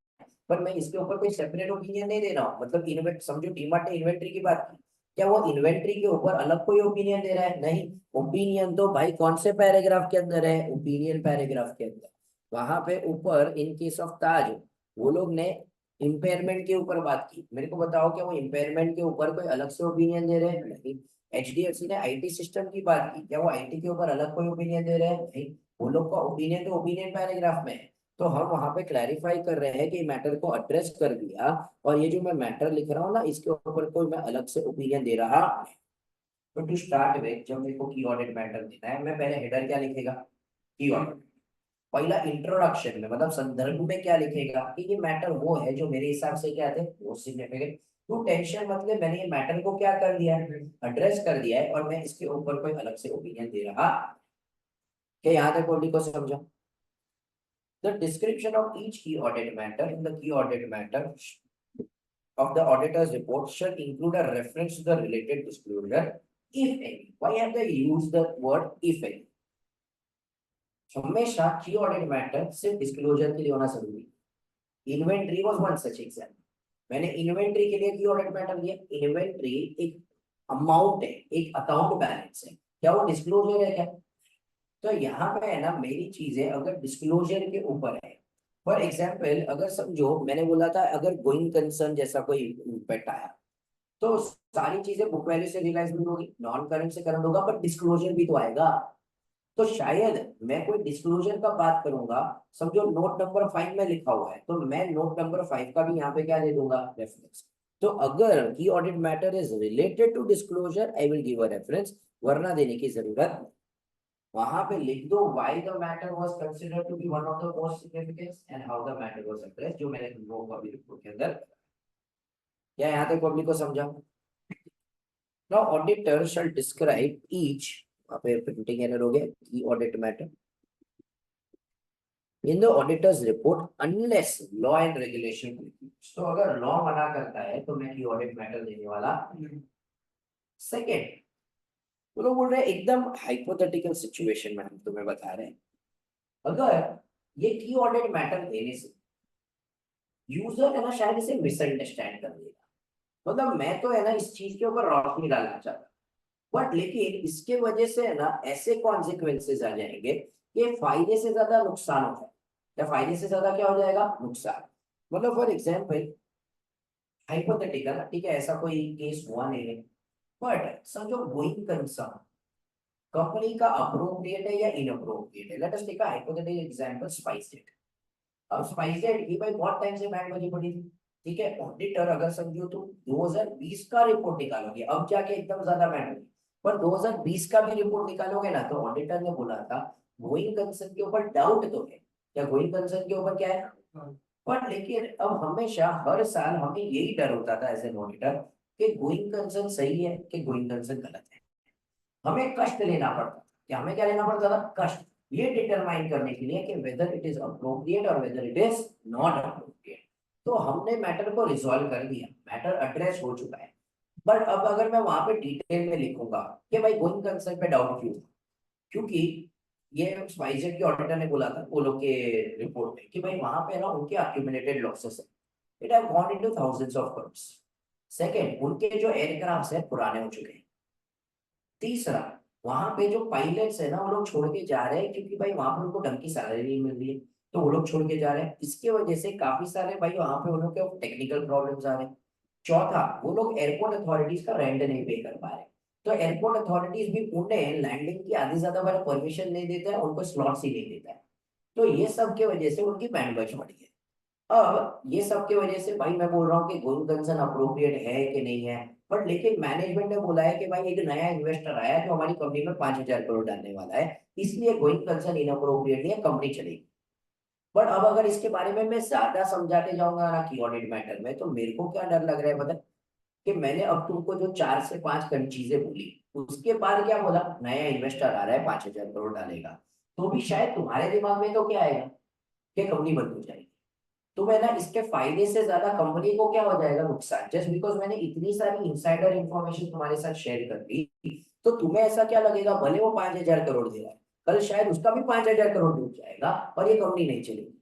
Speaker 1: पर मैं इसके ऊपर कोई सेपरेट ओपिनियन नहीं दे रहा हूँ. मतलब इन्वेंट समझो डीमार्ट ने इन्वेंट्री की बात की, क्या वो इन्वेंट्री के ऊपर अलग कोई ओपिनियन दे रहा है? नहीं. ओपिनियन तो भाई कौन से पैराग्राफ के अंदर है, ओपिनियन पैराग्राफ के अंदर. वहां पे ऊपर इन केस ऑफ ताज वो लोग ने इम्पेयरमेंट के ऊपर बात की. मेरे को बताओ क्या वो इम्पेयरमेंट के ऊपर कोई अलग से ओपिनियन दे रहे हैं? नहीं. एचडीएफसी ने आईटी सिस्टम की बात की, क्या वो आईटी के ऊपर अलग कोई ओपिनियन दे रहे हैं? नहीं. वो लोग का ओपिनियन तो ओपिनियन पैराग्राफ में है. तो हम वहां पे क्लैरिफाई कर रहे हैं कि मैटर को एड्रेस कर दिया और ये जो मैं मैटर लिख रहा हूँ ना इसके ऊपर कोई मैं अलग से ओपिनियन दे रहा. तो टू स्टार्ट विद जब मेरे को की ऑडिट मैटर देना है मैं पहले हेडर क्या लिखेगा, की ऑडिट. पहला इंट्रोडक्शन में मतलब संदर्भ में क्या लिखेगा कि ये मैटर वो है जो मेरे हिसाब से क्या थे वो सिग्निफिकेंट. तो टेंशन मतलब मैंने ये मैटर को क्या कर दिया है, एड्रेस कर दिया है और मैं इसके ऊपर कोई अलग से ओपिनियन दे रहा. क्या यहाँ तक बोली को समझा? The description of each key audit matter in the key audit matter of the auditor's report should include a reference to the related disclosure, if any. Why have they used the word if any? हमेशा की audit matter सिर्फ disclosure के लिए होना जरूरी है. Inventory was one such example. मैंने inventory के लिए की ऑडिट मैटर दिया. इन्वेंट्री एक अमाउंट है, एक अकाउंट बैलेंस है, क्या वो डिस्क्लोजर है क्या? तो यहाँ पे है ना मेरी चीजें अगर डिस्क्लोजर के ऊपर है. फॉर एग्जाम्पल अगर समझो मैंने बोला था अगर गोइंग कंसर्न जैसा कोई पेट आया तो सारी चीजें बुक वैल्यू से रियलाइज भी होगी, नॉन करंट से करंट होगा, बट डिस्क्लोजर भी तो आएगा. तो शायद मैं कोई डिस्क्लोजर का बात करूंगा, समझो नोट नंबर 5 में लिखा हुआ है तो मैं नोट नंबर 5 का भी यहाँ पे क्या दे दूंगा, रेफरेंस. तो अगर key audit matter is related to disclosure I will give a reference, वरना देने की जरूरत. वहां पे लिख दो why the matter was considered to be one of the most significant and how the matter was addressed, जो मैंने वो अभी रिपोर्ट के अंदर. क्या यहाँ तक पब्लिक को समझा? Now auditor shall describe each, वहाँ पे प्रिंटिंग एरर हो गया, की audit matter in the auditor's report unless law and regulation. तो अगर लॉ मना करता है तो मैं की ऑडिट मैटर देने वाला. सेकेंड वो लोग बोल रहे हैं एकदम हाइपोथेटिकल सिचुएशन में हम तुम्हें बता रहे हैं, अगर ये की ऑडिट मैटर देने से यूजर है ना शायद इसे मिसअंडरस्टैंड कर देगा. मतलब मैं तो है ना इस चीज के ऊपर रोशनी डालना चाहता बट लेकिन इसके वजह से है ना ऐसे कॉन्सिक्वेंसेस आ जाएंगे कि फायदे से ज्यादा नुकसान होता है. या फायदे से ज्यादा क्या हो जाएगा, नुकसान. मतलब फॉर एग्जाम्पल हाइपोथेटिकल, ठीक है ऐसा कोई केस हुआ नहीं है बट समझो गोइंग कंसर्न कंपनी का अप्रोप्रिएट है या इनअप्रोप्रिएट है. Let us take a hypothetical example SpiceJet. अब स्पाइसजेट की भाई बहुत टाइम से बैंड बजी पड़ी थी, ठीक है. ऑडिटर अगर समझो तो 2020 का रिपोर्ट निकालोगे अब जाके एकदम ज्यादा बैंड बजी, पर 2020 का भी रिपोर्ट निकालोगे ना तो ऑडिटर ने बोला था गोइंग कंसर्न के ऊपर डाउट तो है, क्या गोइंग कंसर्न के ऊपर क्या है. बट लेकिन अब हमेशा हर साल हमें यही डर होता था एज एन ऑडिटर कि गोइंग कंसर्न सही है कि गोइंग कंसर्न गलत है. हमें कष्ट लेना पड़ता, क्या हमें क्या लेना पड़ता था, कष्ट, ये डिटरमाइन करने के लिए कि वेदर इट इज अप्रोप्रिएट और whether it is not appropriate. तो हमने मैटर को रिजॉल्व कर दिया, मैटर एड्रेस हो चुका है. बट अब अगर मैं वहां पे डिटेल में लिखूंगा कि भाई गोइंग कंसर्न पे डाउट क्यों था, क्योंकि ये स्पाइसजेट के ऑडिटर ने बोला था वो लोग के रिपोर्ट में कि भाई वहां पे ना उनके अक्यूमुलेटेड लॉसेस है, it have gone into thousands of crore. Second, उनके जो एयरक्राफ्ट है पुराने हो चुके हैं। तीसरा, वहां पे जो पायलट्स है ना वो लोग छोड़ के जा रहे हैं क्योंकि भाई वहां पे उनको ढंग की सैलरी नहीं मिल रही है, तो वो लोग छोड़ के जा रहे हैं। इसकी वजह से काफी सारे भाई वहां पे उन लोग के टेक्निकल प्रॉब्लम्स आ रहे हैं। चौथा, वो लोग एयरपोर्ट अथॉरिटीज का रेंट नहीं पे कर पा रहे, तो एयरपोर्ट अथॉरिटीज भी उन्हें लैंडिंग की आधी ज्यादा बार परमिशन नहीं देता है, उनको स्लॉट्स ही नहीं देता है। तो ये सब की वजह से उनकी बैंड बच बढ़ी है। अब ये सब की वजह से भाई मैं बोल रहा हूँ कि गोइंग कंसर्न अप्रोप्रिएट है कि नहीं है, बट लेकिन मैनेजमेंट ने बोला है कि भाई एक नया इन्वेस्टर आया है जो हमारी कंपनी में 5,000 करोड़ डालने वाला है, इसलिए गोइंग कंसर्न इनअप्रोप्रिएट नहीं है, कंपनी चलेगी। बट अब अगर इसके बारे में मैं ज्यादा समझाते जाऊंगा ना की ऑडिट मैटर में, तो मेरे को क्या डर लग रहा है पता है? कि मैंने अब तुमको जो 4 से 5 चीजें बोली, उसके बाद क्या बोला, नया इन्वेस्टर आ रहा है 5,000 करोड़ डालेगा, तो भी शायद तुम्हारे दिमाग में तो क्या आएगा कि कंपनी बंद हो जाएगी। तो मैं ना इसके फायदे से ज्यादा कंपनी को क्या हो जाएगा नुकसान, जस्ट बिकॉज मैंने इतनी सारी इनसाइडर इंफॉर्मेशन तुम्हारे साथ शेयर कर दी। तो तुम्हें ऐसा क्या लगेगा, भले वो 5,000 करोड़ दे रहा है, कल शायद उसका भी 5,000 करोड़ डूब जाएगा और ये कंपनी नहीं चलेगी।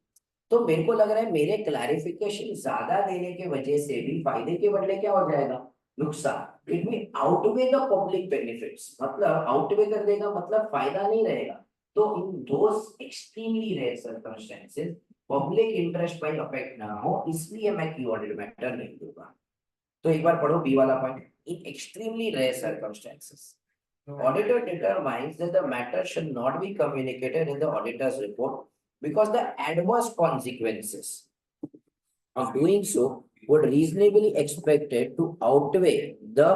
Speaker 1: तो मेरे को लग रहा है मेरे क्लैरिफिकेशन ज्यादा देने के वजह से भी फायदे के बदले क्या हो जाएगा, नुकसान। It mean outweigh the public benefits, मतलब आउटवे कर देगा, मतलब फायदा नहीं रहेगा। तो in those extremely rare circumstances public interest पर अफेक्ट ना हो, इसलिए मैं की ऑडिट मैटर नहीं दूंगा। तो एक बार पढ़ो बी वाला point, in extremely rare circumstances auditor determines that the matter should not be communicated in the auditor's report because the adverse consequences of doing so would reasonably expected to outweigh the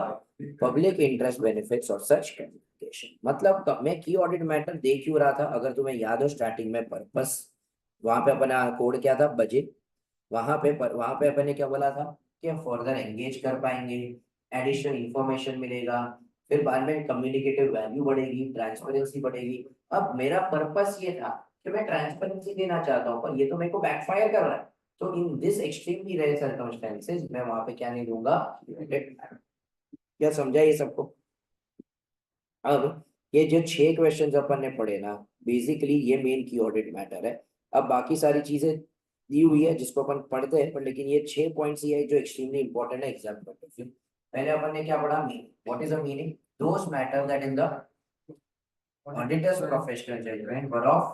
Speaker 1: public interest benefits of such communication। मतलब मैं की audit matter देख क्यों रहा था, अगर तुम्हें याद हो स्टार्टिंग में पर्पस, वहां पे अपना कोड क्या था, बजट। वहां पे अपन ने क्या बोला था कि हम फर्दर एंगेज कर पाएंगे, एडिशनल इंफॉर्मेशन मिलेगा, फिर बाद में कम्युनिकेटिव वैल्यू बढ़ेगी, ट्रांसपेरेंसी बढ़ेगी। अब मेरा पर्पस ये था कि मैं ट्रांसपेरेंसी देना चाहता हूँ, पर ये तो मेरे को बैकफायर कर रहा है। तो in this extremely rare circumstances मैं वहां पे क्या नहीं दूंगा, क्या समझा ये सबको? अब ये जो 6 क्वेश्चंस अपन ने पढ़े ना, बेसिकली ये मेन की ऑडिट मैटर है। अब बाकी सारी चीजें दी हुई है जिसको अपन पढ़ते हैं, पर लेकिन ये 6 पॉइंट्स ये है जो एक्सट्रीमली इंपॉर्टेंट है एग्जाम पॉइंट ऑफ व्यू। पहले अपन ने क्या पढ़ा, meaning, what is the meaning, those matter that in the auditor's professional judgment were of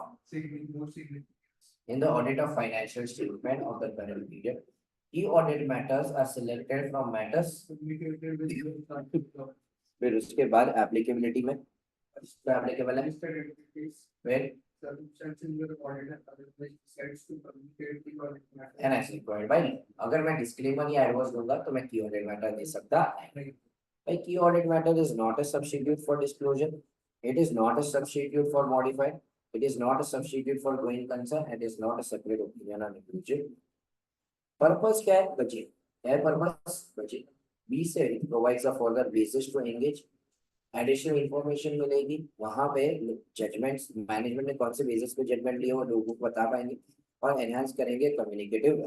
Speaker 1: in the audit of financial statement of the current period. Key audit matters are selected from matters, फिर उसके बाद applicability में applicable है, फिर N ऐसे point भाई, अगर मैं डिस्क्लेमर या एडवर्स दूंगा तो मैं की ऑडिट मैटर दे सकता नहीं। भाई की audit matter is not a substitute for disclosure, it is not a substitute for modified, it is not a substitute for going concern, it is not a separate opinion on individual। Purpose क्या है, budget है, purpose budget. B से provides a further basis to engage, additional information मिलेगी वहां पे, judgements management ने कौन से बेसिस पे जजमेंट लिए वो लोगों को बता पाएंगे, और एनहांस करेंगे communicative.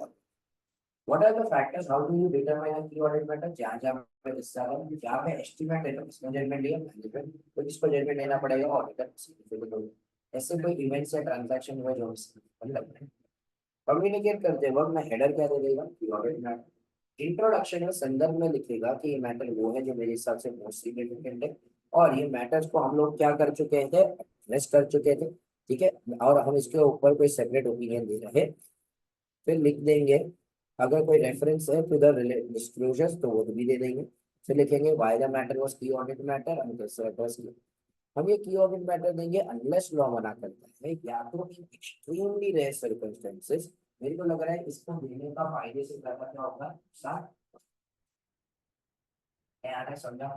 Speaker 1: What are the factors, how do you determine a key audit matter, जहां जहां पे हिस्सा है, जहां पे एस्टिमेट है तो किसने जजमेंट लिया, मैनेजमेंट, तो किसको जजमेंट लेना पड़ेगा, ऑडिटर। ऐसे कोई इवेंट्स या ट्रांजैक्शन हुए जो मतलब कम्युनिकेट करते वक्त मैं हेडर क्या दे देगा कि ऑडिट मैटर। इंट्रोडक्शन में संदर्भ में लिखेगा कि ये मैटर वो है जो मेरे हिसाब से मोस्ट सिग्निफिकेंट है, और ये मैटर्स को हम लोग क्या कर चुके थे, एड्रेस कर चुके थे, ठीक है, और हम इसके ऊपर कोई सेपरेट ओपिनियन दे रहे हैं। फिर लिख देंगे अगर कोई रेफरेंस है टू द डिस्क्लोजर्स तो वो भी दे देंगे। फिर लिखेंगे व्हाई द मैटर वाज की audit matter and this was, हम ये की ऑडिट मैटर देंगे अनलेस लॉ मना करता है, या तो इन एक्सट्रीमली रेयर सर्कमस्टेंसेस। मेरे को लग रहा है इसको देने का फायदे से ज्यादा क्या होगा, नुकसान है। आने समझा?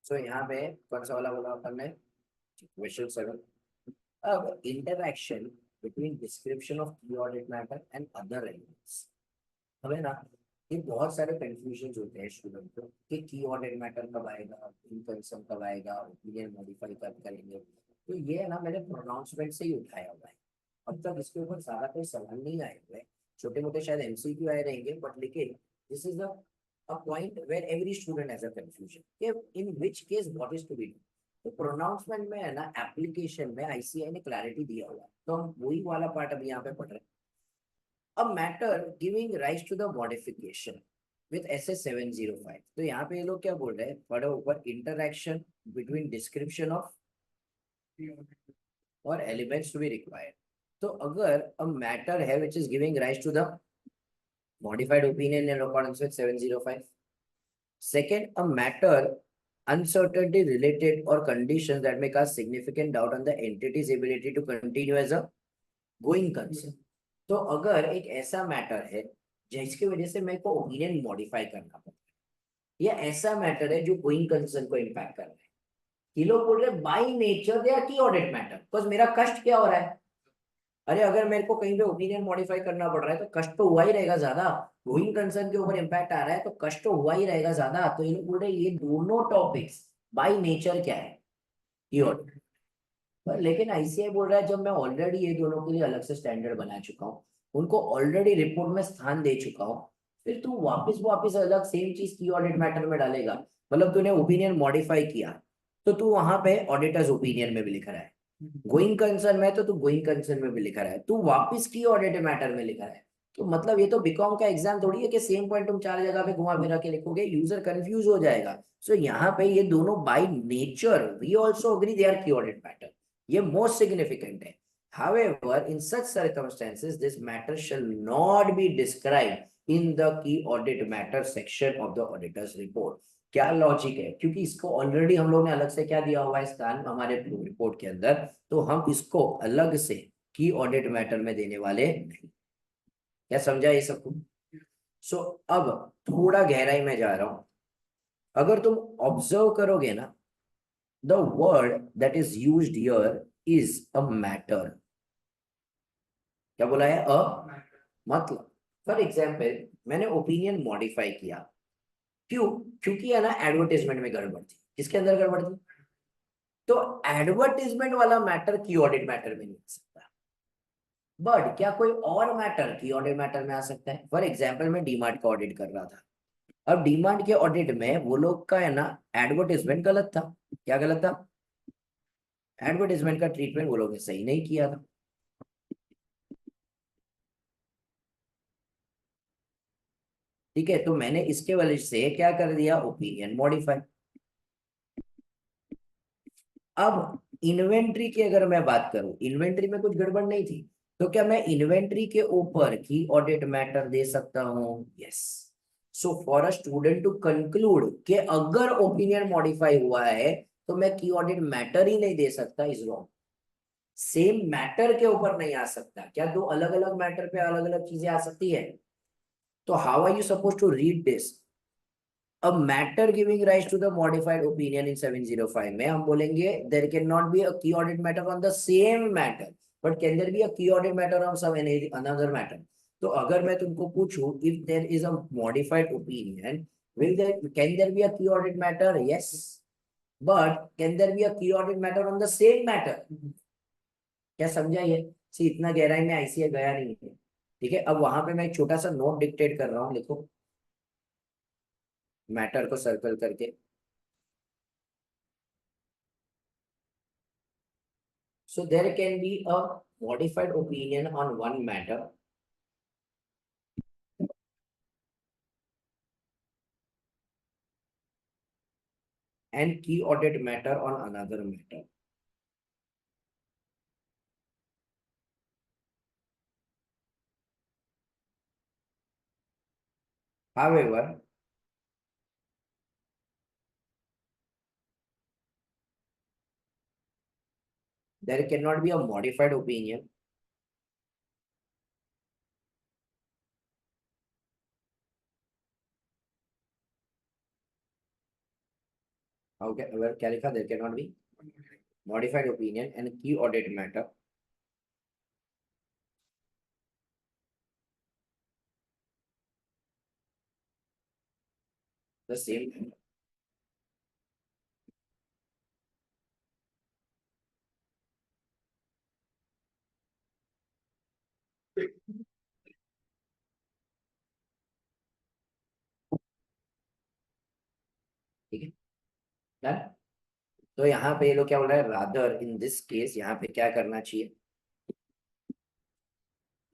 Speaker 1: सो यहाँ पे कौन सा वाला बोला अपन ने, क्वेश्चन 7। अब इंटरैक्शन बिटवीन डिस्क्रिप्शन ऑफ की audit matter and other elements. हमें ना ये बहुत सारे कंफ्यूजन होते हैं स्टूडेंट को कि की ऑडिट मैटर कब आएगा, इन कंसर्न कब आएगा, ओपिनियन मॉडिफाई कब करेंगे। तो ये है ना, मैंने प्रोनाउंसमेंट से ही उठाया हुआ है। अब तक इसके ऊपर ज्यादा कोई सवाल नहीं आए हुए, छोटे मोटे शायद एमसीक्यू आए रहेंगे, बट लेकिन this is a point where every student has a confusion कि in which case what is to be done. तो प्रोनाउंसमेंट में है ना, एप्लीकेशन में आईसीआई ने क्लैरिटी दिया हुआ है, तो हम वही वाला पार्ट अभी यहाँ पे पढ़ रहे हैं। A matter giving rise to the modification with SS 705। तो यहाँ पे ये लोग क्या बोल रहे हैं, पढ़ो ऊपर, इंटरैक्शन बिटवीन डिस्क्रिप्शन ऑफ और एलिमेंट्स टू बी रिक्वायर्ड। तो अगर अ मैटर है which is giving rise to the modified opinion in accordance with 705। Second, a matter uncertainty related or conditions that may cause significant doubt on the entity's ability to continue as a going concern। तो अगर एक ऐसा matter है जिसकी वजह से मेरे को ओपिनियन मॉडिफाई करना पड़ता है, या ऐसा मैटर है जो गोइंग कंसर्न को इम्पैक्ट कर रहा है, ये लोग बोल रहे by nature they are key audit matter, because मेरा कष्ट क्या हो रहा है। अरे अगर मेरे को कहीं पे ओपिनियन मॉडिफाई करना पड़ रहा है तो कष्ट तो हुआ ही रहेगा ज्यादा। गोइंग कंसर्न के ऊपर इम्पैक्ट आ रहा है तो कष्ट तो हुआ ही रहेगा ज्यादा। तो ये लोग बोल रहे ये दोनों टॉपिक्स बाय नेचर क्या है, की ऑडिट। पर लेकिन आईसीआई बोल रहा है जब मैं ऑलरेडी ये दोनों के लिए अलग से स्टैंडर्ड बना चुका हूँ, उनको ऑलरेडी रिपोर्ट में स्थान दे चुका हूँ, फिर तू वापस वापस अलग सेम चीज की ऑडिट मैटर में डालेगा। मतलब तूने ओपिनियन मॉडिफाई किया तो तू वहां पे ऑडिटर्स ओपिनियन में भी लिख रहा है, गोइंग कंसर्न में तो तू गोइंग कंसर्न में भी लिखा रहा है, तू वापस की ऑडिट मैटर में लिखा है। तो मतलब ये तो बीकॉम का एग्जाम थोड़ी है कि सेम पॉइंट तुम चार जगह पे घुमा फिरा के लिखोगे, यूजर कंफ्यूज हो जाएगा। सो यहाँ पे ये दोनों by nature we also agree they are key audit matter, ये मोस्ट सिग्निफिकेंट है। However, in such circumstances, this matter shall not be described in the key audit matter section of the auditor's report। क्या logic है, क्योंकि इसको already हम लोग ने अलग से क्या दिया हुआ है स्थान हमारे रिपोर्ट के अंदर, तो हम इसको अलग से की ऑडिट मैटर में देने वाले नहीं। क्या समझा ये सबको। सो अब थोड़ा गहराई में जा रहा हूं। अगर तुम ऑब्जर्व करोगे ना, the word that is used here is a matter. क्या बोला है, अ मतलब। फॉर एग्जाम्पल मैंने ओपिनियन मॉडिफाई किया, क्यों, क्योंकि है ना एडवर्टाइजमेंट में गड़बड़ थी। किसके अंदर गड़बड़ थी, तो एडवर्टाइजमेंट वाला मैटर की ऑडिट मैटर में नहीं आ सकता। बट क्या कोई और मैटर की ऑडिट मैटर में आ सकता है। फॉर एग्जाम्पल मैं डीमार्ट का ऑडिट कर रहा था। अब डीमार्ट के ऑडिट में वो लोग का है ना एडवर्टाइजमेंट गलत था। क्या गलत था, एडवर्टाइजमेंट का ट्रीटमेंट वो लोग ने सही नहीं किया था। ठीक है, तो मैंने इसके वजह से क्या कर दिया, ओपिनियन मॉडिफाई। अब इन्वेंट्री की अगर मैं बात करूं, इन्वेंट्री में कुछ गड़बड़ नहीं थी, तो क्या मैं इन्वेंट्री के ऊपर की ऑडिट मैटर दे सकता हूं, yes. So for a student to conclude कि अगर ओपिनियन मॉडिफाई हुआ है तो मैं की ऑडिट मैटर ही नहीं दे सकता, इज रॉन्ग। सेम मैटर के ऊपर नहीं आ सकता, क्या दो अलग अलग मैटर पे अलग अलग चीजें आ सकती है। तो how are you suppose to read this, a matter giving rise to the modified opinion in 705 में हम बोलेंगे there cannot be a key audit matter on the same matter, but can there be a key audit matter on some another matter। तो अगर मैं तुमको पूछूं if there is a modified opinion, will there can there be a key audit matter, yes, but can there be a key audit matter on the same matter। क्या समझा ये, सी इतना गहराई में आईसीआई गया नहीं है। ठीक है, अब वहां पे मैं एक छोटा सा नोट डिक्टेट कर रहा हूँ, लिखो मैटर को सर्कल करके। So there can be a modified opinion on one matter and key audit matter on another matter। However, there cannot be a modified opinion क्या लिखा, there can not be modified opinion and key audit matter the same. ठीक है done. तो यहाँ पे ये लोग क्या बोल रहा है, रादर इन दिस केस यहाँ पे क्या करना चाहिए,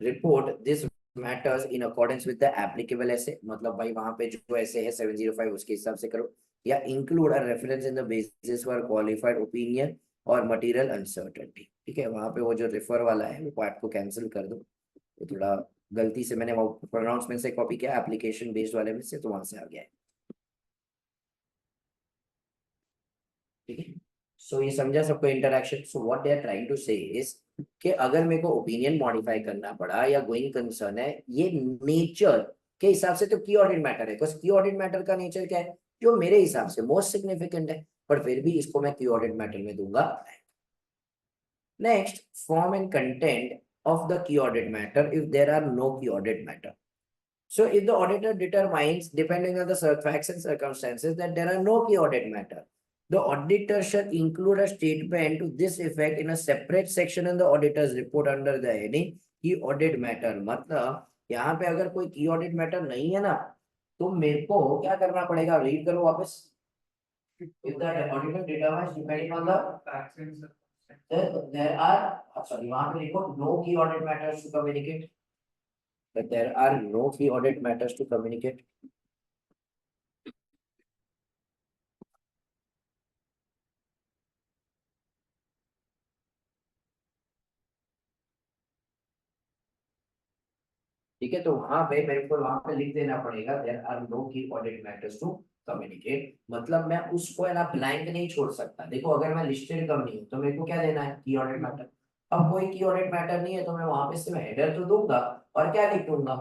Speaker 1: report this matters in accordance with the applicable ऐसे, मतलब भाई वहां पे जो ऐसे है 705 उसके हिसाब से करो, या include a reference in the basis for qualified opinion और मटेरियल अनसर्टेनिटी। ठीक है, वहां पे वो जो रेफर वाला है वो पार्ट को कैंसिल कर दो, वो थोड़ा गलती से मैंने वो प्रोनाउंसमेंट से कॉपी किया एप्लीकेशन बेस्ड वाले में से, तो वहां से आ गया है। ठीक है, सो ये समझा सबको interaction. So what they are trying to say is कि अगर मेरे को ओपिनियन मॉडिफाई करना पड़ा या गोइंग कंसर्न है, ये नेचर के हिसाब से तो की ऑडिट मैटर है, बिकॉज की ऑडिट मैटर का नेचर क्या है, जो मेरे हिसाब से मोस्ट सिग्निफिकेंट है, पर फिर भी इसको मैं की ऑडिट मैटर में दूंगा। Next, form and content of the key audit matter if there are no key audit matter. So if the auditor determines, depending on the facts and circumstances, that there are no key audit matter, the auditor shall include a statement to this effect in a separate section in the auditor's report under the heading key audit matter. मतलब यहाँ पे अगर कोई key audit matter नहीं है ना, तो मेरे को क्या करना पड़ेगा, रीड करो वापस। If the auditor determines, depending on the facts and circumstances, there are, sorry, वहाँ पे लिखो no key audit matters to communicate, that there are no key audit matters to communicate. ठीक है, तो वहां पे मेरे को वहां पे लिख देना पड़ेगा देयर आर नो की ऑडिट मैटर्स टू कम्युनिकेट, मतलब मैं उसको है ना ब्लैंक नहीं छोड़ सकता। देखो अगर मैं लिस्टेड कंपनी हूँ तो मेरे को क्या देना है, की ऑडिट मैटर। अब कोई की ऑडिट मैटर नहीं है तो मैं वहां पे सिर्फ हेडर तो दूंगा, और क्या लिख दूंगा,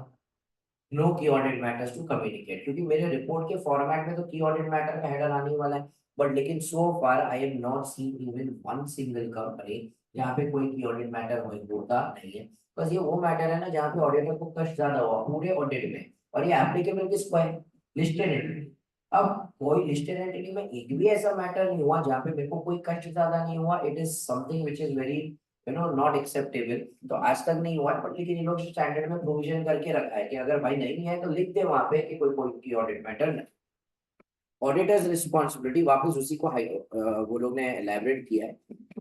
Speaker 1: नो की ऑडिट मैटर्स टू कम्युनिकेट, क्योंकि मेरे रिपोर्ट के फॉर्मेट में तो की ऑडिट मैटर का हेडर आने वाला है। बट लेकिन so far I have not seen even one single company जहाँ पे कोई की ऑडिट मैटर होता नहीं है। बस ये वो मैटर है ना जहाँ पे ऑडिटर को कष्ट ज्यादा हुआ पूरे ऑडिट में, और ये एप्लीकेबल किसको है, लिस्टेड एंटिटी। अब कोई लिस्टेड एंटिटी में एक भी ऐसा मैटर नहीं हुआ जहाँ पे मेरे को कोई कष्ट ज्यादा नहीं हुआ, it is something which is very not acceptable. तो आज तक नहीं हुआ है, बट लेकिन इन लोग स्टैंडर्ड में प्रोविजन करके रखा है कि अगर भाई नहीं है तो लिख दे वहां पे कि कोई कोई की ऑडिट मैटर नहीं। ऑडिटर्स रिस्पॉन्सिबिलिटी वापस उसी को वो लोग ने एलैबोरेट किया है,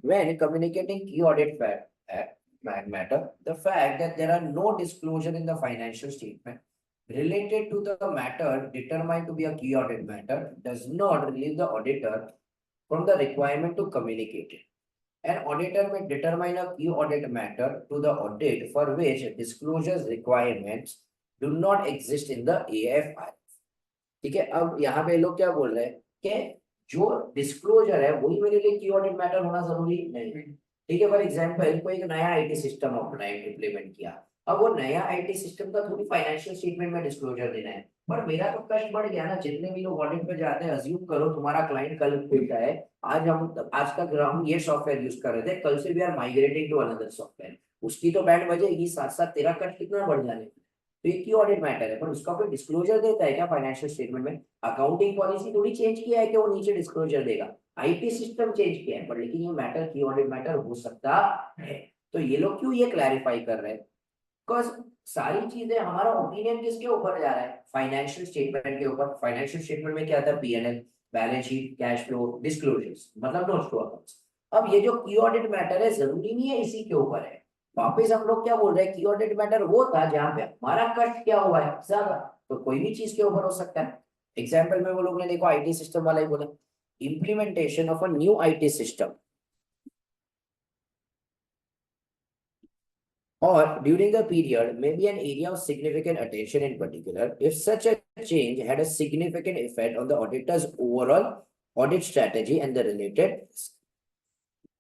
Speaker 1: व्हेन कम्युनिकेटिंग की audit matter, the fact that there are no disclosure in the financial statement related to the matter determined to be a key audit matter does not relieve the auditor from the requirement to communicate it. An auditor may determine a key audit matter to the audit for which disclosures requirements do not exist in the AFI. ठीक है, अब यहाँ पे लोग क्या बोल रहे हैं कि जो डिस्क्लोजर है वही मेरे लिए की ऑडिट मैटर होना जरूरी नहीं है। ठीक है, फॉर एग्जांपल कोई एक नया आईटी सिस्टम अपना इम्प्लीमेंट किया, अब वो नया आईटी सिस्टम का थोड़ी फाइनेंशियल स्टेटमेंट में डिस्क्लोजर देना है, पर मेरा तो कष्ट बढ़ गया ना। जितने भी लोग ऑडिट पे जाते हैं, अज्यूम करो तुम्हारा क्लाइंट कल खुलता है, आज का हम ये सॉफ्टवेयर यूज कर रहे थे, कल से we are migrating to another software, उसकी तो बैंड बजेगी, साथ साथ तेरा कष्ट कितना बढ़ जाने। तो ये की ऑडिट मैटर है, पर उसका कोई डिस्क्लोजर देता है क्या फाइनेंशियल स्टेटमेंट में? अकाउंटिंग पॉलिसी थोड़ी चेंज किया है कि वो नीचे डिस्क्लोजर देगा, आईटी सिस्टम चेंज किया है, पर लेकिन ये मैटर की ऑडिट मैटर हो सकता है। तो ये लोग क्यों ये क्लैरिफाई कर रहे हैं, बिकॉज सारी चीजें, हमारा ओपिनियन किसके ऊपर जा रहा है, फाइनेंशियल स्टेटमेंट के ऊपर। फाइनेंशियल स्टेटमेंट में क्या था, PNL, balance sheet, cash flow, disclosures, मतलब नोट्स टू अकाउंट्स। अब ये जो की ऑडिट मैटर है जरूरी नहीं है इसी के ऊपर है। वापिस हम लोग क्या बोल रहे हैं, की ऑडिट मैटर वो था जहां पे हमारा कष्ट क्या हुआ है ज्यादा, तो कोई भी चीज के ऊपर हो सकता है। एग्जाम्पल में वो लोग ने देखो आईटी सिस्टम वाला ही बोला, implementation of a new IT system or during the period may be an area of significant attention in particular if such a change had a significant effect on the auditor's overall audit strategy and the related risk.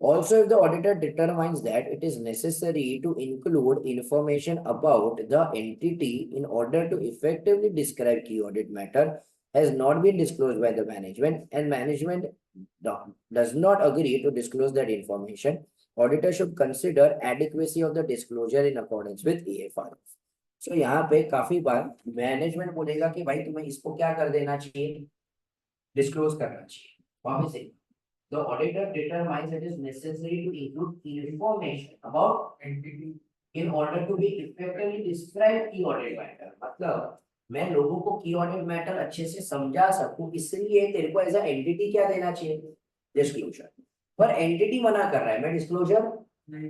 Speaker 1: Also, if the auditor determines that it is necessary to include information about the entity in order to effectively describe key audit matter has not been disclosed by the management and management does not agree to disclose that information, auditor should consider adequacy of the disclosure in accordance with AFR. So यहाँ पे काफी बार management बोलेगा कि भाई तुम्हें इसको क्या कर देना चाहिए, डिस्क्लोज करना चाहिए. वापस से the auditor determines it is necessary to include information about entity in order to be effectively describe key audit matter. मतलब मैं लोगों को की ऑडिट मैटर अच्छे से समझा सकूं, इसलिए तेरे को एज अ एंटिटी क्या देना चाहिए, डिस्क्लोजर. पर एंटिटी मना कर रहा है, मैं डिस्क्लोजर नहीं,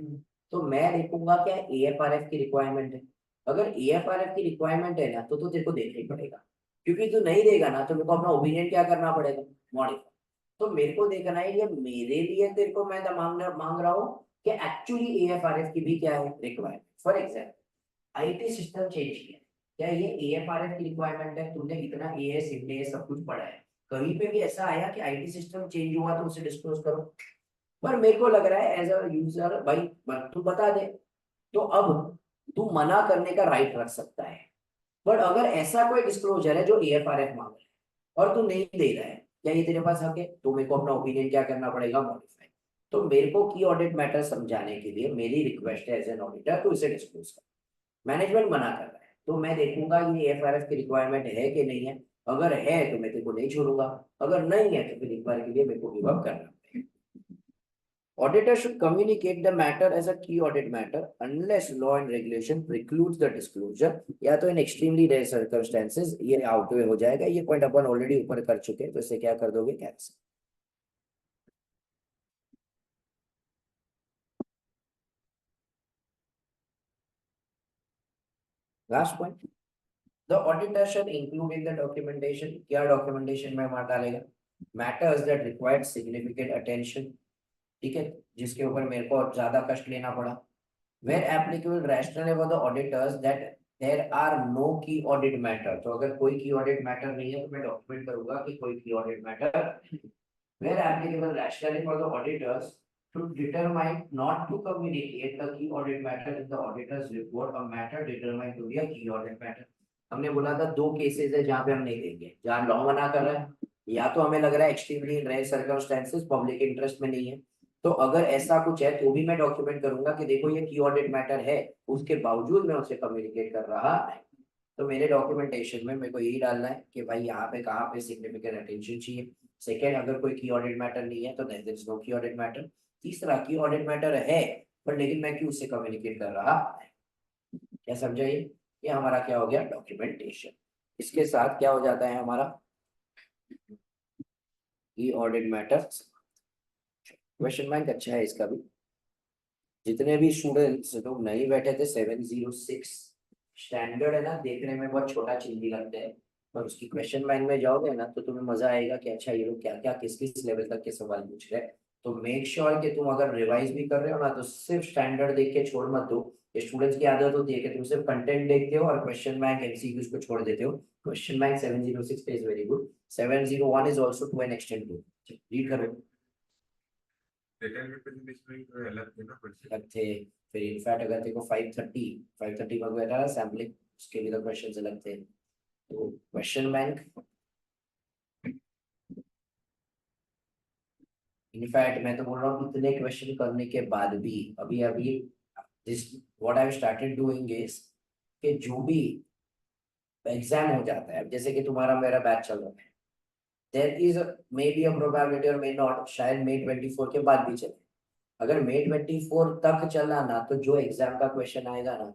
Speaker 1: तो मैं देखूंगा क्या एएफआरएफ की रिक्वायरमेंट है. अगर एएफआरएफ की रिक्वायरमेंट है ना तो तेरे को देखना ही पड़ेगा, क्योंकि तू नहीं देगा ना तो मेरे को अपना ओपिनियन क्या करना पड़ेगा, मॉडिफाई. तो मेरे को देखना है ये मेरे लिए तेरे को मैं मांग रहा हूँ कि एक्चुअली एएफआरएफ की भी क्या है requirement. For example IT system change किया, क्या ये एएफआरएफ की रिक्वायरमेंट है? तुमने इतना एएस इंडेस सब कुछ पढ़ा है, कहीं पे भी ऐसा आया कि आईटी सिस्टम चेंज हुआ तो उसे डिस्क्लोज करो? पर मेरे को लग रहा है एज अ यूजर भाई तू बता दे, तो अब तू मना करने का राइट रख सकता है. बट अगर ऐसा कोई डिस्क्लोजर है जो एएफआरएफ मांग रहा है और तू नहीं दे रहा है, क्या ये तेरे पास हक है? तो मेरे को अपना ओपिनियन क्या करना पड़ेगा, मॉडिफाई. तो मेरे को की ऑडिट मैटर समझाने के लिए मेरी रिक्वेस्ट है एज एन ऑडिटर तो इसे डिस्क्लोज कर. मैनेजमेंट मना कर रहा है तो मैं देखूंगा ये एएफआरएफ की रिक्वायरमेंट है कि नहीं है. अगर है तो मैं तेरे को नहीं छोड़ूंगा, अगर नहीं है तो फिर एक बार के लिए मेरे को गिव अप करना. Auditor should communicate the matter as a key audit matter unless law and regulation precludes the disclosure. या तो in extremely rare circumstances ये आउटवे हो जाएगा. ये पॉइंट अपन ऑलरेडी ऊपर कर चुके हैं, तो इसे क्या कर दोगे, cancel. Last point, the auditor should include in the documentation. क्या डॉक्यूमेंटेशन में हमारा डालेगा, matters that require significant attention. ठीक है, जिसके ऊपर मेरे को ज्यादा कष्ट लेना पड़ा. Where applicable, rationale for the auditors that there are no key audit matter. तो अगर कोई key audit matter नहीं है तो मैं डॉक्यूमेंट करूंगा कि कोई key audit matter. Where applicable, rationale for the auditors to determine not to communicate the key audit matter in the auditor's report, a matter determined to be a key audit matter. हमने बोला था दो cases है जहां पे हम नहीं देंगे, जहां लॉ मना कर रहा है या तो हमें लग रहा है extremely rare circumstances public interest में नहीं है. तो अगर ऐसा कुछ है तो भी मैं डॉक्यूमेंट करूंगा कि देखो ये की ऑडिट मैटर है, उसके बावजूद मैं उसे कम्युनिकेट कर रहा है. तो मेरे डॉक्यूमेंटेशन में मेरे को यही डालना है कि भाई यहाँ पे कहाँ पे सिग्निफिकेंट अटेंशन चाहिए. सेकेंड, अगर कोई की ऑडिट मैटर नहीं है तो देयर इज नो की ऑडिट मैटर. तीसरा, की ऑडिट मैटर है पर लेकिन मैं क्यों उससे कम्युनिकेट कर रहा है. क्या समझा ये हमारा क्या हो गया, डॉक्यूमेंटेशन. इसके साथ क्या हो जाता है हमारा की ऑडिट मैटर. क्वेश्चन बैंक अच्छा है इसका भी. जितने भी स्टूडेंट्स लोग नहीं बैठे थे 706 स्टैंडर्ड है ना, देखने में बहुत छोटा चिंदी लगता है, पर उसकी क्वेश्चन बैंक में जाओगे ना तो तुम्हें मजा आएगा कि अच्छा ये लोग क्या क्या किस किस लेवल तक के सवाल पूछ रहे हैं. तो मेक श्योर कि तुम अगर रिवाइज भी कर रहे हो ना तो सिर्फ स्टैंडर्ड देख के छोड़ मत दो. स्टूडेंट्स की आदत होती है कि तुम सिर्फ कंटेंट देखते हो और क्वेश्चन बैंक एमसीक्यूज को छोड़ देते हो. क्वेश्चन बैंक 706 पे is very good. 701 is also to an extent good. Read करो. अलग थे. फिर इनफैक्ट अगर देखो 530 वगैरह सैम्पलिंग उसके भी तो क्वेश्चंस अलग थे. तो क्वेश्चन बैंक इनफैक्ट मैं तो बोल रहा हूँ इतने क्वेश्चन करने के बाद भी अभी अभी this what I have started doing is कि जो भी एग्जाम हो जाता है, जैसे कि तुम्हारा मेरा बैच चल रहा है, there is may be a probability और मे नॉट, शायद May 24 के बाद भी चले. अगर May 24 तक चला ना तो जो एग्जाम का क्वेश्चन आएगा ना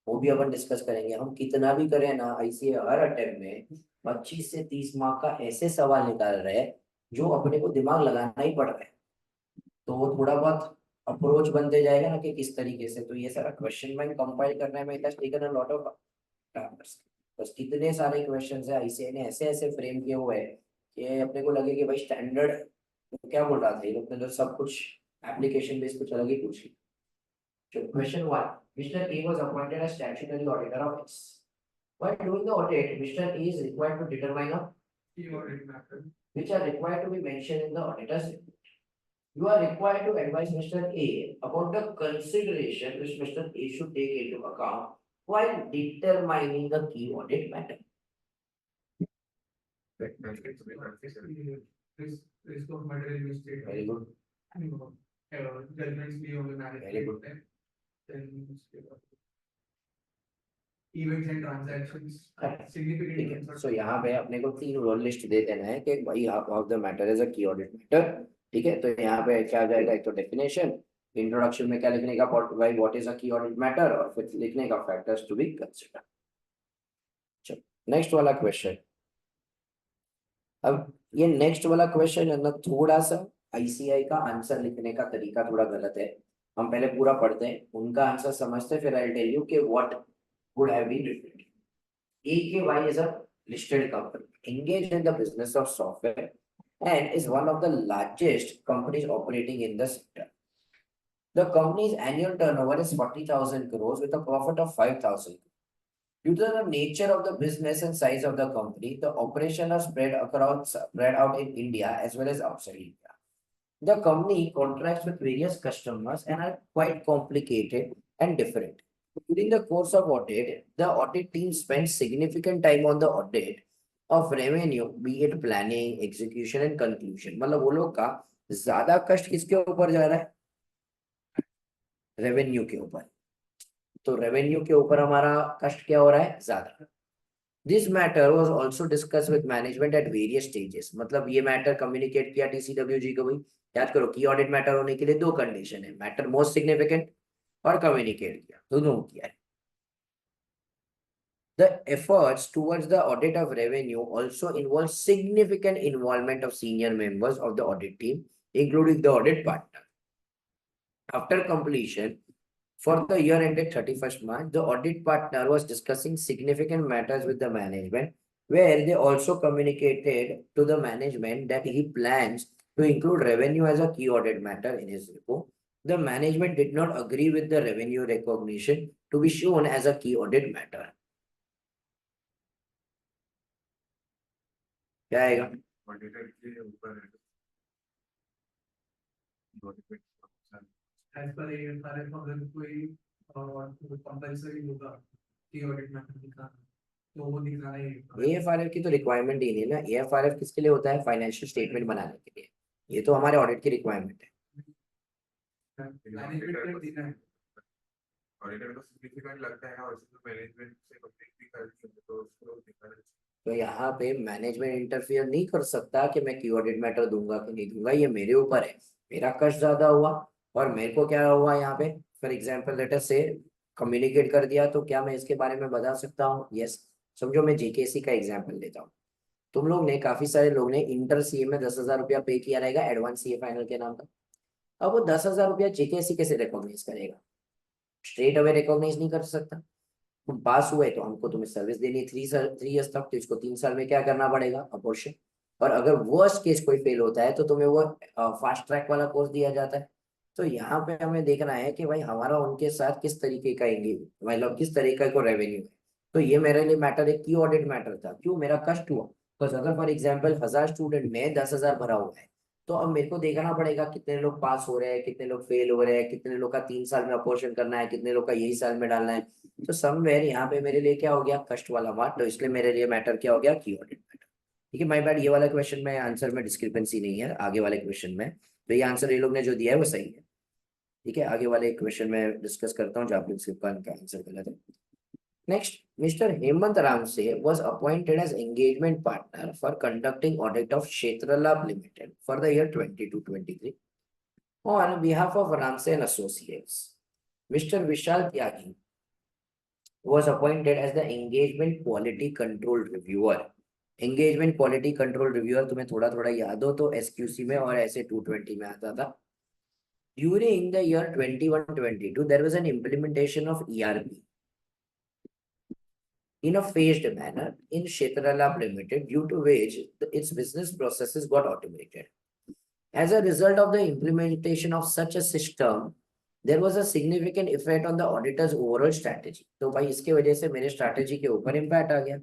Speaker 1: वो भी अपन डिस्कस करेंगे. हम कितना भी करें ना ऐसे हर अटेम्प्ट में 25 से 30 मार्क का ऐसे सवाल निकाल रहे हैं जो अपने को दिमाग लगाना ही पड़ रहा है. तो वो थोड़ा बहुत अप्रोच बनते जाएगा ना कि किस तरीके से. तो ये सारा क्वेश्चन बैंक कंपाइल करने में it has taken a lot of time. बस कितने सारे क्वेश्चन है आईसीए ने ऐसे ऐसे फ्रेम किए हुए हैं कि अपने को लगे कि भाई स्टैंडर्ड क्या बोल रहा था ये लोग ने, तो सब कुछ एप्लीकेशन बेस्ड कुछ अलग ही पूछ लिया. Question 1. Mr. A was appointed as statutory auditor of X. While doing the audit, Mr. A is required to determine a key audit matter which are required to be mentioned in the auditor's report. You are required to advise Mr. A about the consideration which Mr. A should take into account while determining the key audit matter.
Speaker 2: Risk of material mistake,
Speaker 1: very good,
Speaker 2: judgments भी होंगे
Speaker 1: very
Speaker 2: management
Speaker 1: good.
Speaker 2: पे, then उसके बाद events and transactions, significant
Speaker 1: ठीक है,
Speaker 2: events.
Speaker 1: सो यहाँ पे अपने को 3 रोल लिस्ट दे देना है कि भाई half of the matter is a key audit matter. ठीक है, तो यहाँ पे क्या आ जाएगा, एक तो डेफिनेशन, इंट्रोडक्शन में क्या लिखने का, भाई what is a key audit matter, और फिर लिखने का फैक्टर्स टू बी कंसिडर। चलो नेक्स्ट वाला क्वेश्चन। अब ये नेक्स्ट वाला क्वेश्चन है ना, थोड़ा सा आईसीआई का आंसर लिखने का तरीका थोड़ा गलत है। हम पहले पूरा पढ़ते हैं, उनका आंसर समझते हैं, फिर आई टेल यू कि what would have been written. AKY is a listed company engaged in the business of software and is one of the largest companies operating in the sector. The company's annual turnover is 40,000 crores with a profit of 5,000. Due to the nature of the business and size of the company, the operations are spread out in India as well as outside India. The company contracts with various customers and are quite complicated and different. During the course of audit, the audit team spends significant time on the audit of revenue, be it planning, execution and conclusion. मतलब वो लोग का ज्यादा कष्ट किसके ऊपर जा रहा है, रेवेन्यू के ऊपर। तो रेवेन्यू के ऊपर हमारा कष्ट क्या हो रहा है, ज्यादा। This matter was also discuss with management at various stages. मतलब ये मैटर कम्युनिकेट किया TCWG को। भाई याद करो, की ऑडिट मैटर होने के लिए 2 कंडीशन है, मैटर मोस्ट सिग्निफिकेंट और कम्युनिकेट किया, दोनों किया है। The efforts towards the audit of revenue also involve significant involvement of senior members of the audit team, including the audit partner. After completion, for the year ended 31st March, the audit partner was discussing significant matters with the management, where they also communicated to the management that he plans to include revenue as a key audit matter in his report. The management did not agree with the revenue recognition to be shown as a key audit matter. क्या आएगा?
Speaker 2: Auditor के ऊपर as per AFRF अगर कोई compulsory होगा की audit में दिखाना, तो वो दिखाना ही
Speaker 1: AFRF की तो रिक्वायरमेंट ही नहीं है ना। AFRF किसके लिए होता है, फाइनेंशियल स्टेटमेंट बनाने के लिए। ये तो हमारे ऑडिट की रिक्वायरमेंट है।
Speaker 2: ऑडिटर को सिग्निफिकेंट लगता है और उसको मैनेजमेंट से कंप्लीट भी करती है, तो उसको दिखाना।
Speaker 1: तो यहाँ पे मैनेजमेंट इंटरफियर नहीं कर सकता कि मैं की ऑडिट मैटर दूंगा कि नहीं दूंगा, ये मेरे ऊपर है। मेरा कष्ट ज्यादा हुआ और मेरे को क्या हुआ यहाँ पे, फॉर एग्जाम्पल लेटर से कम्युनिकेट कर दिया, तो क्या मैं इसके बारे में बता सकता हूँ? यस। समझो मैं JKC का एग्जाम्पल लेता हूँ। तुम लोग ने, काफी सारे लोग ने इंटर CA में 10,000 रुपया पे किया रहेगा एडवांस CA फाइनल के नाम का। अब वो 10,000 रुपया JKC कैसे रिकॉग्नाइज करेगा? स्ट्रेट अवे रिकॉग्नाइज नहीं कर सकता। तुम पास हुए तो हमको तुम्हें सर्विस देनी है 3 years तक, तो इसको 3 साल में क्या करना पड़ेगा, अपोर्शन। और अगर वर्स्ट केस कोई फेल होता है तो तुम्हें वो फास्ट ट्रैक वाला कोर्स दिया जाता है। तो यहाँ पे हमें देखना है कि भाई हमारा उनके साथ किस तरीके का एंगेज, मतलब किस तरीके को रेवेन्यू है। तो ये मेरे लिए मैटर एक की ऑडिट मैटर था। क्यों? मेरा कष्ट हुआ। बस अगर फॉर एग्जाम्पल 1000 स्टूडेंट में 10,000 भरा हुआ है, तो अब मेरे को देखना पड़ेगा कितने लोग पास हो रहे हैं, कितने लोग फेल हो रहे हैं, कितने लोग का 3 साल में अपोर्शन करना है, कितने लोग का यही साल में डालना है। तो समवेयर यहाँ पे मेरे लिए क्या हो गया, कष्ट वाला मार्क। तो इसलिए मेरे लिए मैटर क्या हो गया, की ऑडिट मैटर। ठीक है, माय बैड, ये वाला क्वेश्चन में आंसर में डिस्क्रिपेंसी नहीं है आगे वाले क्वेश्चन में। तो ये आंसर ये लोग ने जो दिया है वो सही है। ठीक है, आगे वाले क्वेश्चन में डिस्कस करता हूँ जहाँ पे का आंसर गलत है। Next, mister Hemant Ramsay was appointed as engagement partner for conducting audit of Kshetra Labh Limited for the year 22-23 on behalf of Ramsey and Associates. Mr. Vishal Tyagi was appointed as the engagement quality control reviewer. Engagement quality control reviewer तुम्हें थोड़ा थोड़ा याद हो तो SQC में और ऐसे 220 में आता था। During the year 21-22 there was an implementation of ERP in a phased manner in Kshetra Labh Limited, due to which its business processes got automated. As a result of the implementation of such a system, there was a significant effect on the auditor's overall strategy. तो भाई इसके वजह से मेरे strategy के ऊपर impact आ गया।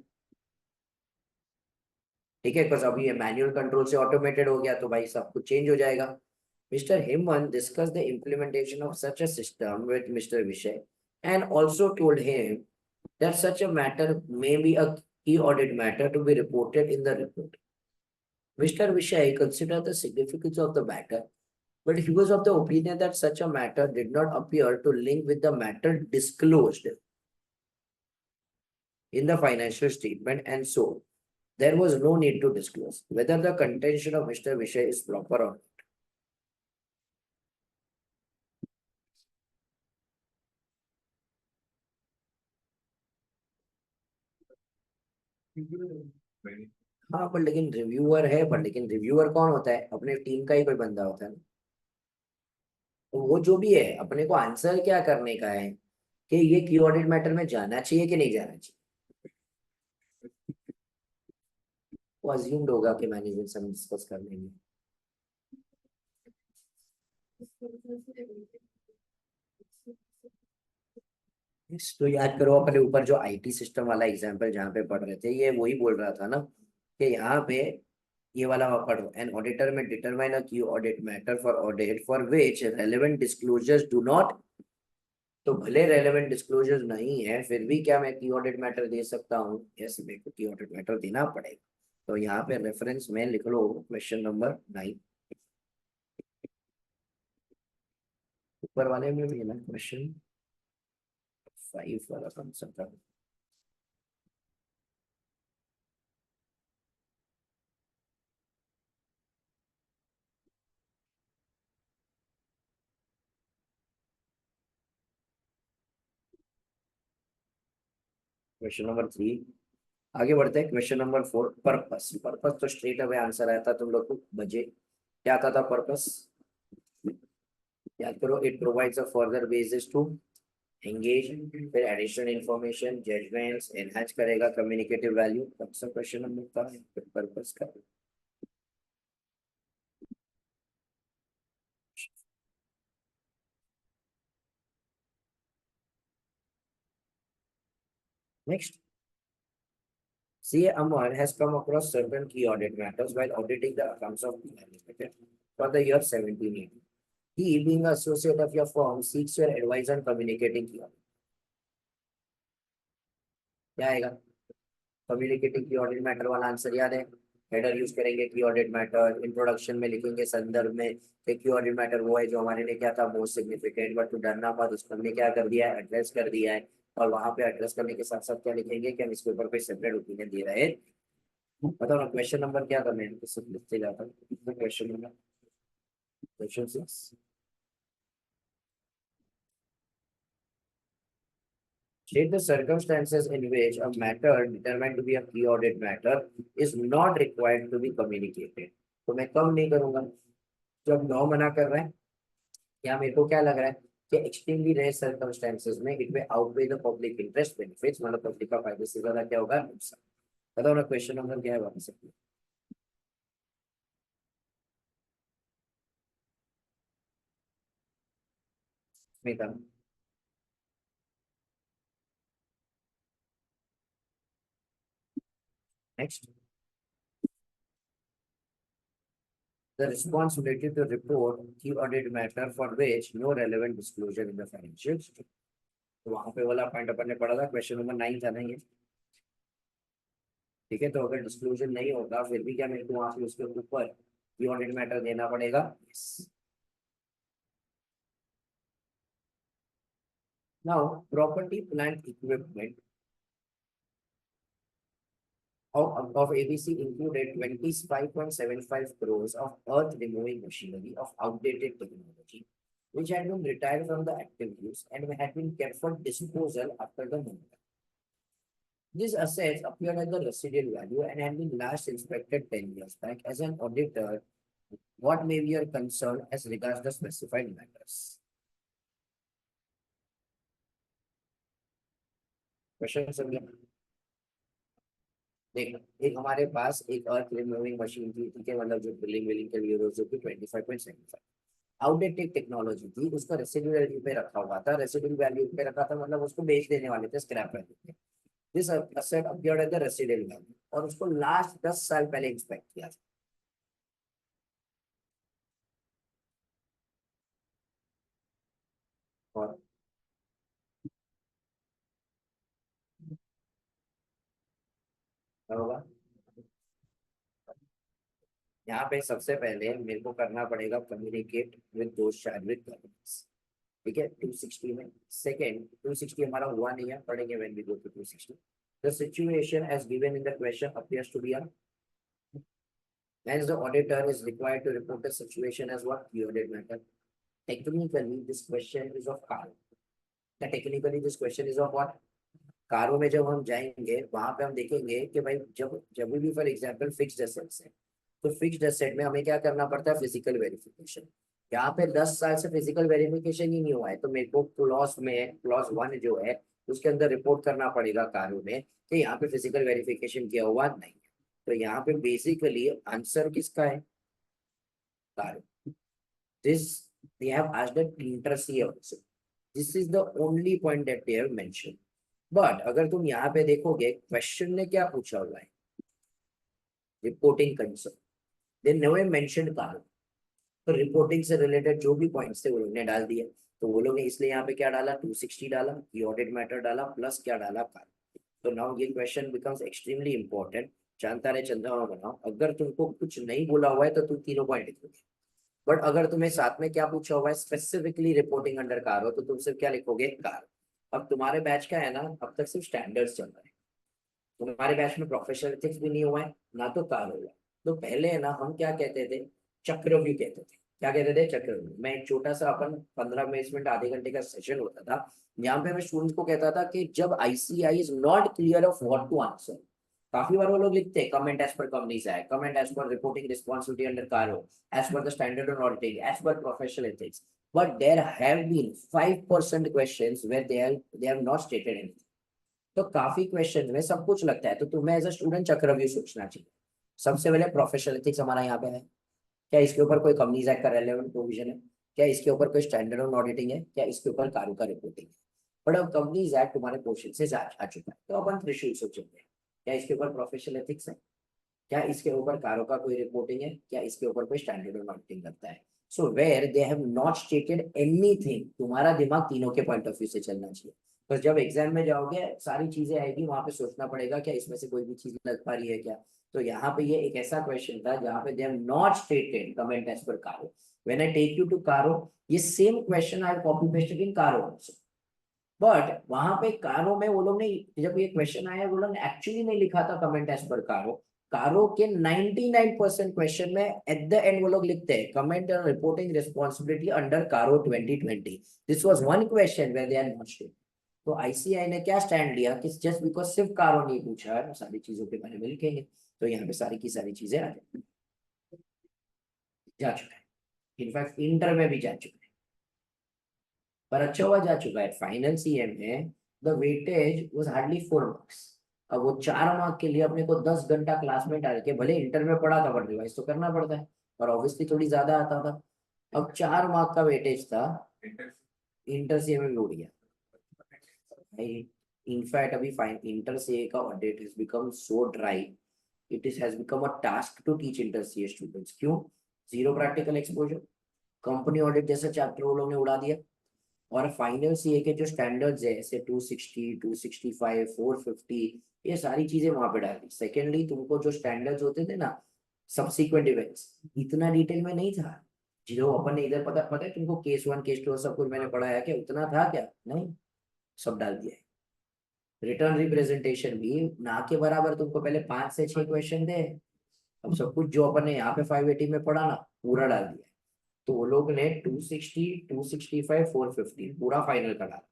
Speaker 1: ठीक है, बिकॉज अभी ये मैनुअल कंट्रोल से ऑटोमेटेड हो गया, तो भाई सब कुछ चेंज हो जाएगा। Mister Hemant discuss the implementation of such a system with mister Vijay and also told him that such a matter may be a key audit matter to be reported in the report. Mr. Vishai considered the significance of the matter, but he was of the opinion that such a matter did not appear to link with the matter disclosed in the financial statement, and so there was no need to disclose whether the contention of Mr. Vishai is proper or not. हाँ, पर लेकिन reviewer है, पर लेकिन reviewer कौन होता है? अपने टीम का ही कोई बंदा होता है ना। तो वो जो भी है, अपने को आंसर क्या करने का है कि ये की ऑडिट मैटर में जाना चाहिए कि नहीं जाना चाहिए। वो अज्यूम्ड होगा कि मैनेजमेंट से हम डिस्कस कर लेंगे। तो याद करो, अपने ऊपर जो आईटी सिस्टम वाला एग्जांपल जहाँ पे पढ़ रहे थे, ये वही बोल रहा था ना कि यहाँ पे ये वाला पढ़ो, एन ऑडिटर में determine a key audit matter for audit for which relevant disclosures do not. तो भले रेलेवेंट डिस्क्लोजर्स नहीं है, फिर भी क्या मैं की ऑडिट मैटर दे सकता हूँ? यस, मेरे को की ऑडिट मैटर देना पड़ेगा। तो यहाँ पे रेफरेंस में लिख लो क्वेश्चन नंबर 9। ऊपर वाले में भी है ना क्वेश्चन 5 वाला कॉन्सेप्ट था। Question number 3। आगे बढ़ते हैं, क्वेश्चन नंबर 4। पर्पस। पर्पस तो स्ट्रेट अवे आंसर आया था तुम लोग को, बजे क्या आता था पर्पस? याद करो, it provides a further basis to engage, फिर एडिशनल इंफॉर्मेशन, जजमेंट्स, एनहांस करेगा कम्युनिकेटिव वैल्यू। कौन सा क्वेश्चन नंबर था पर्पस का? Next, CA Amar has come across certain key audit matters while auditing the accounts of PI Limited for the year 17. He, being an associate of your firm, seeks your advice on communicating key audit। क्या आएगा? Communicating की audit matter वाला answer याद है? Header use करेंगे की audit matter, introduction में लिखेंगे संदर्भ में कि की ऑडिट मैटर वो है जो हमारे लिए क्या था, मोस्ट सिग्निफिकेंट, बट टू डरना मत, उसको हमने क्या कर दिया है, एड्रेस कर दिया है। और वहां पे एड्रेस करने के साथ साथ क्या लिखेंगे कि हम इसके ऊपर कोई सेपरेट ओपिनियन दे रहे हैं। बताओ ना क्वेश्चन नंबर क्या था, मैं तो सिर्फ लिखते जाता हूँ question number. Question 6। State the circumstances in which a matter determined to be a key audit matter is not required to be communicated। तो मैं कब नहीं करूंगा? जब नौ मना कर रहा है, या मेरे को क्या लग रहा है कि एक्सट्रीमली रेयर सर्कमस्टेंसेस में इट में outweigh the public interest benefits, मतलब पब्लिक का फायदे से ज्यादा क्या होगा, नुकसान। बताओ ना क्वेश्चन नंबर क्या है वापस से। Smita. Next, the responsibility to report key audit matter for which no relevant disclosure in the financials। तो वहां पे वाला पॉइंट अपन ने पढ़ा था, क्वेश्चन नंबर 9 था ना ये। ठीक है, तो अगर डिस्क्लोजर नहीं होगा फिर भी क्या मेरे को वहां पे उसके ऊपर की ऑडिट मैटर देना पड़ेगा? Yes. Now property plant equipment of ABC included 25.75 crores of earth removing machinery of outdated technology, which had been retired from the active use and had been kept for disposal after the merger. These assets appeared as the residual value and had been last inspected 10 years back. As an auditor, what may be your concern as regards the specified matters? Question समझे? देख, एक हमारे पास एक अर्थ removing machine थी, ठीक है, मतलब जो ड्रिलिंग विलिंग के लिए यूज होती, 25.75 आउटडेटेड टेक्नोलॉजी थी, उसका रेसिडुअल वैल्यू पे रखा हुआ था। रेसिडुअल वैल्यू पे रखा था मतलब उसको बेच देने वाले थे, स्क्रैप वैल्यू पे। This asset appeared at the residual value, और उसको लास्ट 10 साल पहले इंस्पेक्ट किया था। और क्या होगा? यहाँ पे सबसे पहले मेरे को करना पड़ेगा कम्युनिकेट विद दोस्त शायद विद गवर्नेंस, ठीक है 260 में। सेकेंड 260 हमारा हुआ नहीं है, पढ़ेंगे when we go to 260। The situation as given in the question appears to be a, hence the auditor is required to report the situation as what the audit matter. Technically this question is of Karo, technically this question is of what, कारो में जब हम जाएंगे वहां पे हम देखेंगे कि भाई जब जब भी फॉर एग्जांपल फिक्स्ड एसेट्स है, तो फिक्स्ड एसेट में हमें क्या करना पड़ता है, फिजिकल वेरिफिकेशन। यहाँ पे 10 साल से फिजिकल वेरिफिकेशन ही नहीं हुआ है, तो मेरे को क्लॉज 1 जो है उसके अंदर रिपोर्ट करना पड़ेगा कारो में कि यहाँ पे फिजिकल वेरिफिकेशन किया हुआ नहीं है। तो यहाँ पे बेसिकली आंसर किसका है, कारो। This they have asked that interest also. This is the only point that they have mentioned. But अगर तुम यहाँ पे देखोगे क्वेश्चन ने क्या पूछा हुआ है, reporting concern, they never mentioned कारो। तो रिपोर्टिंग से रिलेटेड जो भी पॉइंट्स थे वो लोग ने डाल दिए, तो वो लोग ने इसलिए यहाँ पे क्या डाला 260 डाला, ये ऑडिट मैटर डाला, प्लस क्या डाला कारो। तो नाउ ये क्वेश्चन बिकम्स एक्सट्रीमली इंपॉर्टेंट। जानता रहे चंद्रमा बनाओ, अगर तुमको कुछ नहीं बोला हुआ है तो तुम तीनों पॉइंट लिखोगे, बट अगर तुम्हें साथ में क्या पूछा हुआ है स्पेसिफिकली रिपोर्टिंग अंडर कारो, तो तुम सिर्फ क्या लिखोगे, कारो। अब तुम्हारे बैच का है ना, अब तक सिर्फ स्टैंडर्ड्स चल रहा है, तुम्हारे बैच में प्रोफेशनल एथिक्स भी नहीं हुआ है ना, तो कार हुआ। तो पहले है ना हम क्या कहते थे, चक्रव्यूह कहते थे। क्या कहते थे, चक्रव्यूह। मैं एक छोटा सा अपन 15-20 मिनट आधे घंटे का सेशन होता था, यहाँ पे मैं स्टूडेंट्स को कहता था कि जब ICI is not clear of what to answer, काफी बार वो लोग लिखते हैं comment as per companies act, comment as per reporting responsibility under CARO, as per the standard on auditing, as per professional ethics, but there have been 5% questions where they have not stated anything। तो काफी question में सब कुछ लगता है, तो तुम्हें as a student चक्रव्यूह सोचना चाहिए। सबसे पहले प्रोफेशनल एथिक्स हमारा यहाँ पे है, क्या इसके ऊपर कोई कंपनीज एक्ट का रेलेवेंट प्रोविजन है, क्या इसके ऊपर कोई स्टैंडर्ड ऑन ऑडिटिंग है, क्या इसके ऊपर कारो का रिपोर्टिंग है। बट अब कंपनीज एक्ट तुम्हारे क्वेश्चन से आ चुका है, तो अपन त्रिशूल सोचेंगे, क्या इसके ऊपर प्रोफेशनल एथिक्स है, क्या इसके ऊपर कारो का कोई रिपोर्टिंग है, क्या इसके ऊपर कोई स्टैंडर्ड ऑन ऑडिटिंग करता है। So where they have not stated anything, तुम्हारा दिमाग तीनों के पॉइंट ऑफ व्यू से चलना चाहिए। तो जब एग्जाम में जाओगे सारी चीजें आएगी, वहां पे सोचना पड़ेगा क्या इसमें से कोई भी चीज लग पा रही है क्या। तो यहाँ पे ये एक ऐसा क्वेश्चन था जहाँ पे they have not stated comment as per CARO. When I take you to CARO, ये same question I copy pasted in CARO also, but वहां पे कारो में वो लोग ने, जब ये क्वेश्चन आया वो लोग ने एक्चुअली नहीं लिखा था कमेंट एज पर कारो। कारो के 99% क्वेश्चन में एट द एंड वो लोग लिखते हैं comment on reporting responsibility under CARO 2020। This was one question where they are not state. तो आईसीआई ने क्या स्टैंड लिया कि जस्ट बिकॉज सिर्फ कारो नहीं पूछा है, सारी चीजों के बारे में लिखेंगे। तो यहाँ पे सारी की सारी चीजें आ जाएंगी, जा चुका है, इनफैक्ट इंटर में भी जा चुका है, पर अच्छा हुआ जा चुका है। फाइनल सीएम में the weightage was hardly 4 marks. अब वो 4 मार्क के लिए अपने को 10 घंटा क्लास में डाल के, भले इंटर में पढ़ा था बट रिवाइज तो करना पड़ता है, और ऑब्वियसली थोड़ी ज्यादा आता था। अब 4 मार्क का वेटेज था, इंटर सीए में भी उड़ गया। इनफैक्ट अभी फाइन इंटर सीए का audit is become so dry, it is has become a task to teach inter CA students. क्यों, zero practical exposure, company audit जैसा चैप्टर वो लोग ने उड़ा दिया। और फाइनल सीए के जो स्टैंडर्ड्स है ऐसे 260, 265, 450, ये सारी चीजें वहां पे डाल दी। सेकेंडली तुमको जो स्टैंडर्ड्स होते थे ना सब्सिक्वेंट इवेंट्स, इतना डिटेल में नहीं था। जो अपन ने इधर पता पता है तुमको, केस 1 केस 2 सब कुछ मैंने पढ़ाया, क्या उतना था क्या, नहीं, सब डाल दिया है। रिटर्न रिप्रेजेंटेशन भी ना के बराबर, तुमको पहले 5 से 6 क्वेश्चन दे, अब सब कुछ जो अपन ने यहाँ पे 580 में पढ़ा ना पूरा डाल दिया। तो वो लोग ने 260, 265, 450 पूरा फाइनल का डाला,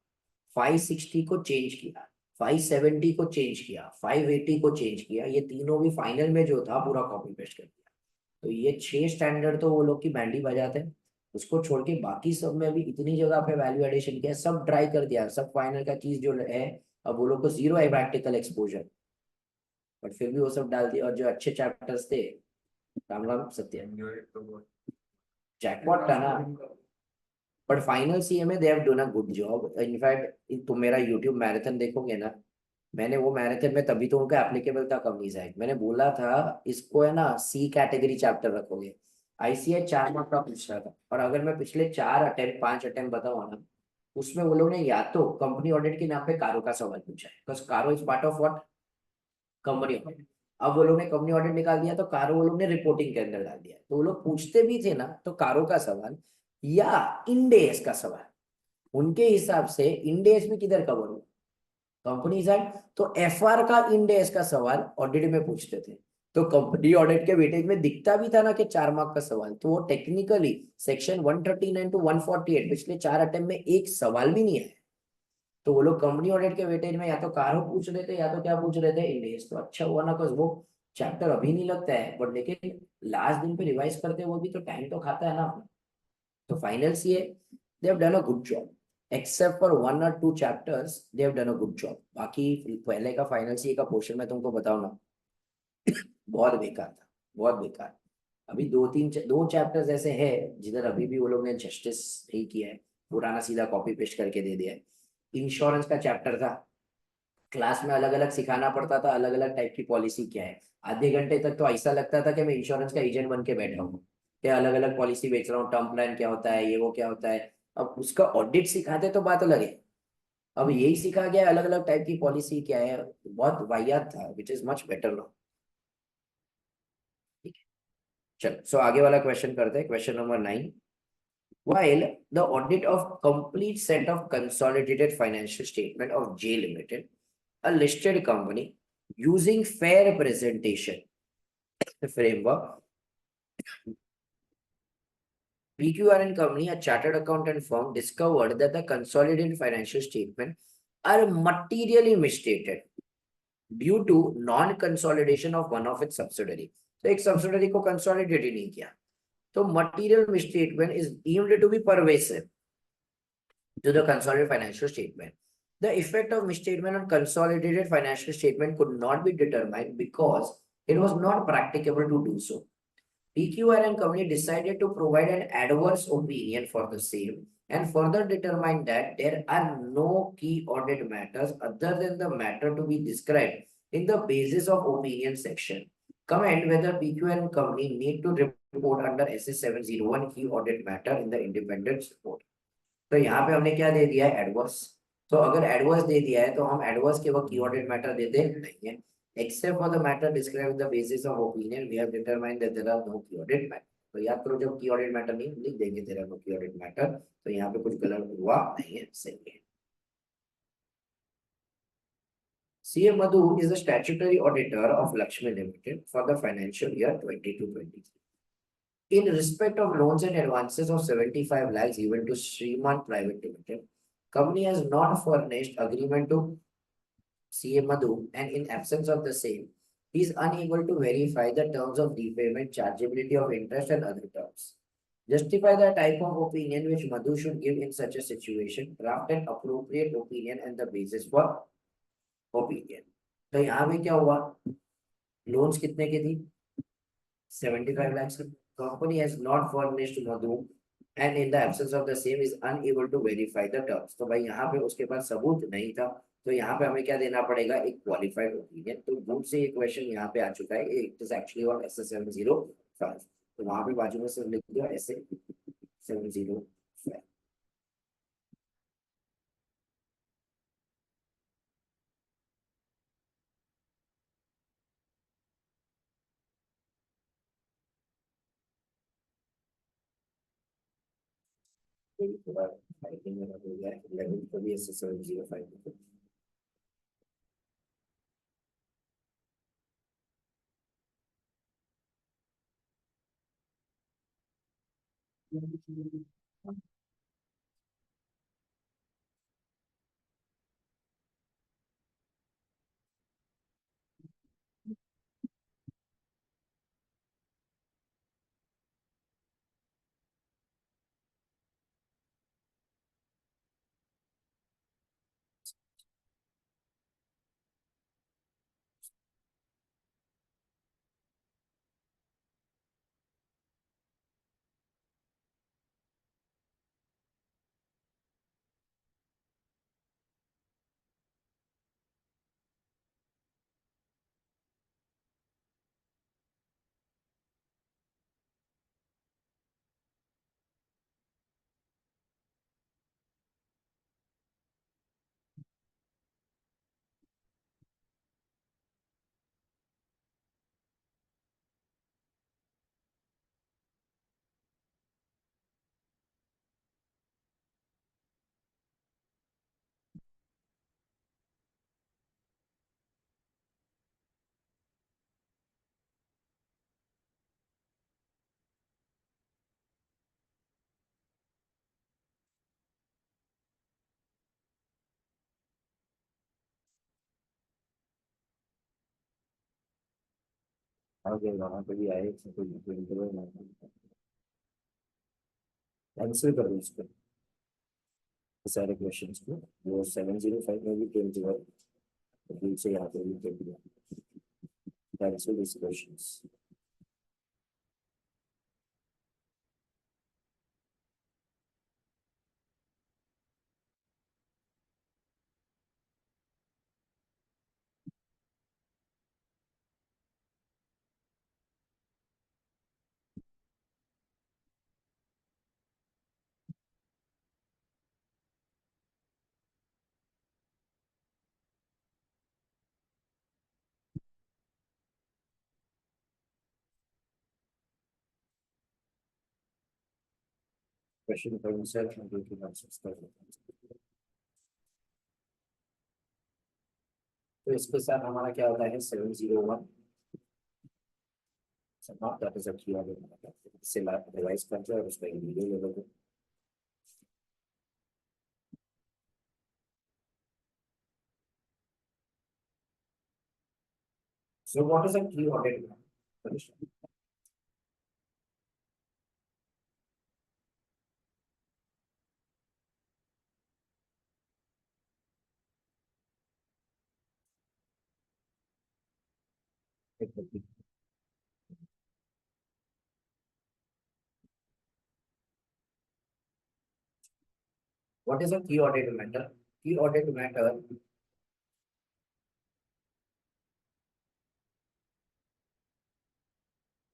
Speaker 1: 560 को चेंज किया, 570 को चेंज किया, 580 को चेंज किया, ये तीनों भी फाइनल में जो था पूरा कॉपी पेस्ट कर दिया। तो ये 6 स्टैंडर्ड तो वो लोग की बैंडी बजाते हैं, उसको छोड़ के बाकी सब में भी इतनी जगह पे वैल्यू एडिशन किया, सब ट्राई कर दिया, सब फाइनल का चीज जो है। अब वो लोग को जीरो है प्रैक्टिकल एक्सपोजर, बट फिर भी वो सब डाल दिया। और जो अच्छे चैप्टर्स थे, राम राम सत्य, जैकपॉट था ना। बट फाइनल सीए में they have done a good job. In fact तुम मेरा यूट्यूब मैराथन देखोगे ना, मैंने वो मैराथन में तभी तो उनका एप्लीकेबल था कंपनीज एक्ट, मैंने बोला था इसको है ना सी कैटेगरी चैप्टर रखोगे। आईसीआई 4 मार्क का पूछ रहा था, और अगर मैं पिछले 4 अटेम्प्ट 5 अटेम्प्ट बताऊँ ना, उसमें वो लोग ने या तो कंपनी ऑडिट के नाम पे कारो का सवाल पूछा है, बिकॉज कारो is part of what, company audit. अब वो लोग ने कंपनी ऑडिट निकाल दिया तो कारो वो लोग ने रिपोर्टिंग के अंदर डाल दिया, तो वो लोग पूछते भी थे ना तो कारो का सवाल या इंडेस का सवाल, उनके हिसाब से इंडेस में किधर कवर हो, कंपनी साइड, तो एफआर का इंडेस का सवाल ऑडिट में पूछते थे। तो कंपनी ऑडिट के वेटेज में दिखता भी था ना कि 4 मार्क का सवाल, तो वो टेक्निकली सेक्शन 139 टू 148 पिछले 4 अटेम्प्ट में एक सवाल भी नहीं है। तो वो लोग कंपनी ऑडिट के वेटेज में या तो कारो पूछ रहे थे या तो क्या पूछ रहे थे, इंडेस। तो अच्छा हुआ ना, वो चैप्टर अभी नहीं लगता है, बट लेकिन लास्ट दिन पे रिवाइज करते हैं, वो भी तो टाइम तो खाता है ना। तो final CA they have done a good job, except for 1 और 2 chapters they have done a good job. बाकी पहले का फाइनल सीए का पोर्शन मैं तुमको बताऊं ना, बहुत बेकार था, बहुत बेकार। अभी 2 चैप्टर्स ऐसे हैं जिधर अभी भी वो लोग ने जस्टिस नहीं किया है, पुराना सीधा कॉपी पेस्ट करके दे दिया है। इंश्योरेंस का चैप्टर था, क्लास में अलग अलग सिखाना पड़ता था, अलग अलग टाइप की पॉलिसी क्या है। आधे घंटे तक तो ऐसा लगता था कि मैं इंश्योरेंस का एजेंट बन के बैठा हूँ, क्या अलग अलग पॉलिसी बेच रहा हूँ, टर्म प्लान क्या होता है, ये वो क्या होता है। अब उसका ऑडिट सिखाते तो बात अलग है, अब यही सिखा गया अलग अलग टाइप की पॉलिसी क्या है, बहुत वाहियात था, which is much better now. ठीक है, चलो सो आगे वाला क्वेश्चन करते हैं, question number 9। While the audit of complete set of consolidated financial statement of J Limited, a listed company, using fair presentation framework, PQRN company, a chartered accountant firm, discovered that the consolidated financial statement are materially misstated due to non-consolidation of one of its subsidiary. तो एक subsidiary को consolidate ही नहीं किया, तो material misstatement is deemed to be pervasive to the consolidated financial statement. The effect of misstatement on consolidated financial statement could not be determined because it was not practicable to do so. PQR and company decided to provide an adverse opinion for the same and further determined that there are no key audit matters other than the matter to be described in the basis of opinion section. Comment whether PQR and company need to report under SS 701 key audit matter in the independent report. तो यहाँ पे हमने क्या दे दिया है, adverse. तो अगर adverse दे दिया है तो हम एडवर्स के वक्त कीवर्डेड मैटर देते नहीं है, except for the matter describe the basis of opinion we have determined that there are no keyworded matter. तो याद करो, जब कीवर्डेड मैटर नहीं लिख देंगे there are no keyworded matter, तो यहाँ पे कुछ गलत हुआ नहीं है, सही है। CA Madhu is the statutory auditor of Lakshmi Limited for the financial year 22-23. In respect of loans and advances of 75 lakhs given to Shriman Private Limited, company has not furnished agreement to CA Madhu, and in absence of the same, he is unable to verify the terms of repayment, chargeability of interest and other terms. Justify the type of opinion which Madhu should give in such a situation, draft an appropriate opinion and the basis for opinion. तो यहाँ पे क्या हुआ, loans कितने की थी, 75 lakhs. Company has not furnished Madhu and in the absence of the same is unable to verify the terms. तो भाई यहाँ पे उसके पास सबूत नहीं था, तो यहाँ पे हमें क्या देना पड़ेगा, एक क्वालिफाइड ओपिनियन। तो बुक से ये क्वेश्चन यहाँ पे आ चुका है, it is actually on S 705। तो वहां पे बाजू में सिर्फ लिख दिया एस 705। राइटिंग में हो गया 11 को भी एस 705। आगे वहां पे भी आए आंसर कर दो इसको, सारे क्वेश्चंस को। वो 705 में भी 21 फिर से यहाँ पे भी 21 आंसर दिस क्वेश्चंस। क्वेश्चन का आंसर हम दो के आंसर्स कर देते हैं। तो इसके साथ हमारा क्या होता है 701 समाप्त। दैट इज अ किया गया इससे रिवाइज कर जाए और उसका वीडियो ले लो। So what is a key audit? What is a key audit matter? Key audit matter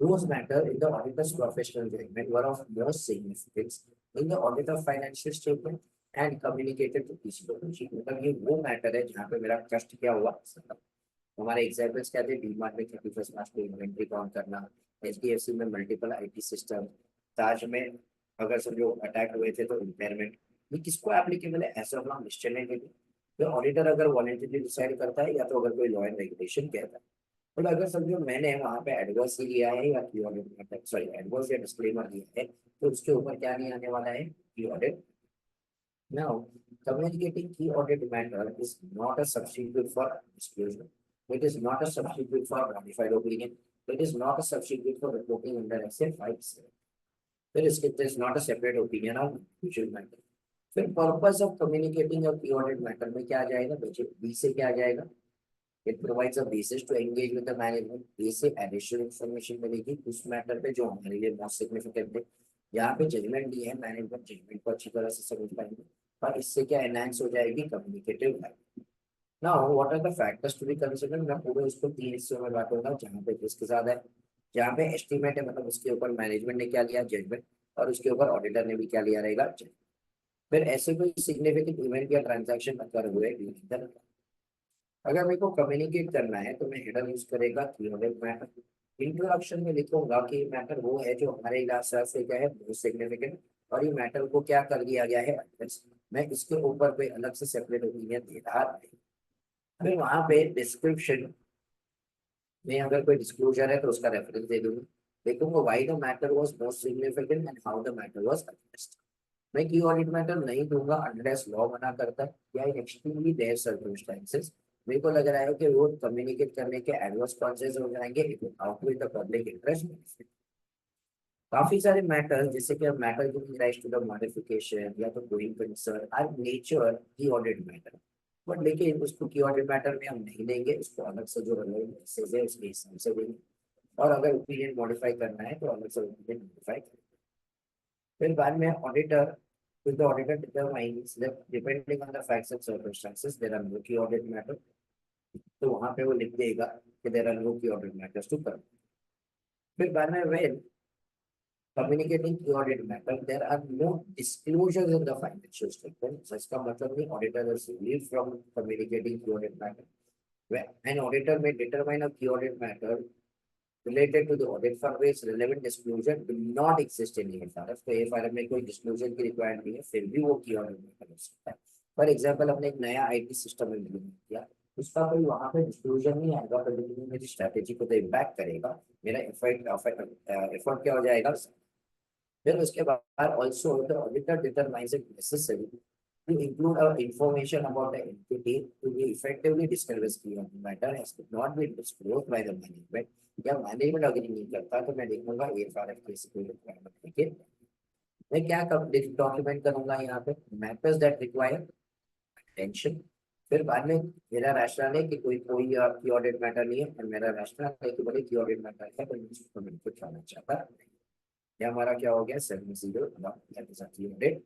Speaker 1: those matter in the auditor's professional judgment were of most significance in the audit of financial statement and communicated to principal chief। मतलब ये वो matter है जहाँ पे मेरा trust क्या हुआ। हमारे एग्जाम्पल्स क्या थे, डीमार्ट में 31 मार्च को इन्वेंट्री काउंट करना, एचडीएफसी में मल्टीपल आईटी सिस्टम, ताज में अगर समझो अटैक हुए थे तो इम्पेयरमेंट। ये किसको एप्लीकेबल है ऐसा अपना निश्चय नहीं लेंगे। तो ऑडिटर अगर वॉलेंटरली डिसाइड करता है या तो अगर कोई लॉ एंड रेगुलेशन कहता है। बट अगर समझो मैंने वहां पे एडवर्स ही लिया है या की ऑडिट सॉरी एडवर्स या डिस्क्लेमर दिया है तो उसके ऊपर क्या नहीं आने वाला है की audit. Now, communicating key audit matter is not a substitute for disclosure. It is not a substitute for modified opinion. It is not a substitute for reporting under Excel 5. It is not a separate opinion on usual matter. फिर purpose of communicating of की audit matter में क्या आ जाएगा बच्चे, B से क्या आ जाएगा, it provides a basis to engage with the management. ए से एडिशनल इन्फॉर्मेशन मिलेगी उस मैटर पे जो हमारे लिए मोस्ट सिग्निफिकेंट है। यहाँ पे जजमेंट दी है, मैनेजमेंट जजमेंट को अच्छी तरह से समझ पाएंगे और इससे क्या एनहांस हो जाएगी communicative value. Now what are the factors to be considered, मैं पूरे इसको 3 हिस्सों में बांटूंगा जहाँ पे रिस्क ज्यादा है, जहाँ पे एस्टिमेट है मतलब उसके ऊपर मैनेजमेंट ने क्या लिया जजमेंट, और उसके ऊपर ऑडिटर ने भी क्या लिया रहेगा judgment। फिर ऐसे कोई सिग्निफिकेंट इवेंट या ट्रांजैक्शन अकर हुए अगर मेरे को कम्युनिकेट करना है तो मैं हेडर यूज करेगा थ्योरेटिक मैटर। इंट्रोडक्शन में लिखूंगा कि मैटर वो है जो हमारे इलाके से क्या है बहुत सिग्निफिकेंट और ये मैटर को क्या कर दिया गया है एड्रेस। मैं इसके ऊपर कोई अलग से सेपरेट ओपिनियन दे रहा नहीं। फिर वहां पे डिस्क्रिप्शन में अगर कोई डिस्क्लोजर है तो उसका रेफरेंस दे दूंगा, देखूंगा why the matter was most significant and how the matter was addressed. मैं की ऑडिट मैटर नहीं दूंगा अनलेस लॉ मना करता है या इन एक्सट्रीमली रेयर सर्कमस्टेंसेस मेरे को लग रहा है कि वो कम्युनिकेट करने के एडवर्स कॉन्सेस हो जाएंगे, it will outweigh the public interest. काफी सारे मैटर जैसे कि matter giving rights to the modification या तो going concern are nature key audit matter. But लेकिन उसको की ऑडिट मैटर में हम नहीं लेंगे, उसको अलग से जो रेलेवेंट केसेस है उसके हिसाब से देंगे। और अगर ओपिनियन मॉडिफाई करना है तो अलग से ओपिनियन मॉडिफाई करेंगे। फिर बाद में auditor with the auditor determines that depending on the facts and circumstances there are no key audit matter। तो वहां पे वो लिख देगा कि there are no key audit matters to come। फिर बाद में when communicating key audit matter there are no disclosures in the financial statement। So इसका मतलब नहीं auditor is relieved from communicating key audit matter। When an auditor may determine a key audit matter related to the audit for which relevant disclosure will not exist in AFRF। तो AFRF में कोई disclosure की required नहीं है फिर भी वो की ऑडिट मैटर हो सकता है। फॉर एग्जांपल अपने एक नया आईटी सिस्टम इम्प्लीमेंट किया, उसका कोई वहां पे डिस्क्लोजर नहीं आएगा पर लेकिन मेरी स्ट्रेटेजी को तो इम्पैक्ट करेगा, मेरा एफर्ट क्या हो जाएगा। फिर उसके बाद also the auditor determines it necessary to include information about the entity to be effectively discussed beyond the matter has not been disclosed by the management. या मैनेजमेंट अग्री नहीं करता तो मैं देखूंगा AFRF की कोई रिक्वायरमेंट है कि मैं क्या डॉक्यूमेंट करूंगा यहाँ पे मैटर्स दैट रिक्वायर अटेंशन। फिर बाद में मेरा राशनल है कि कोई आपकी ऑडिट मैटर नहीं है और मेरा राशनल है कि बोले की ऑडिट मैटर है तो मुझे कमेंट को जाना चाहता नहीं। ये हमारा क्या हो गया 70 ऑडिट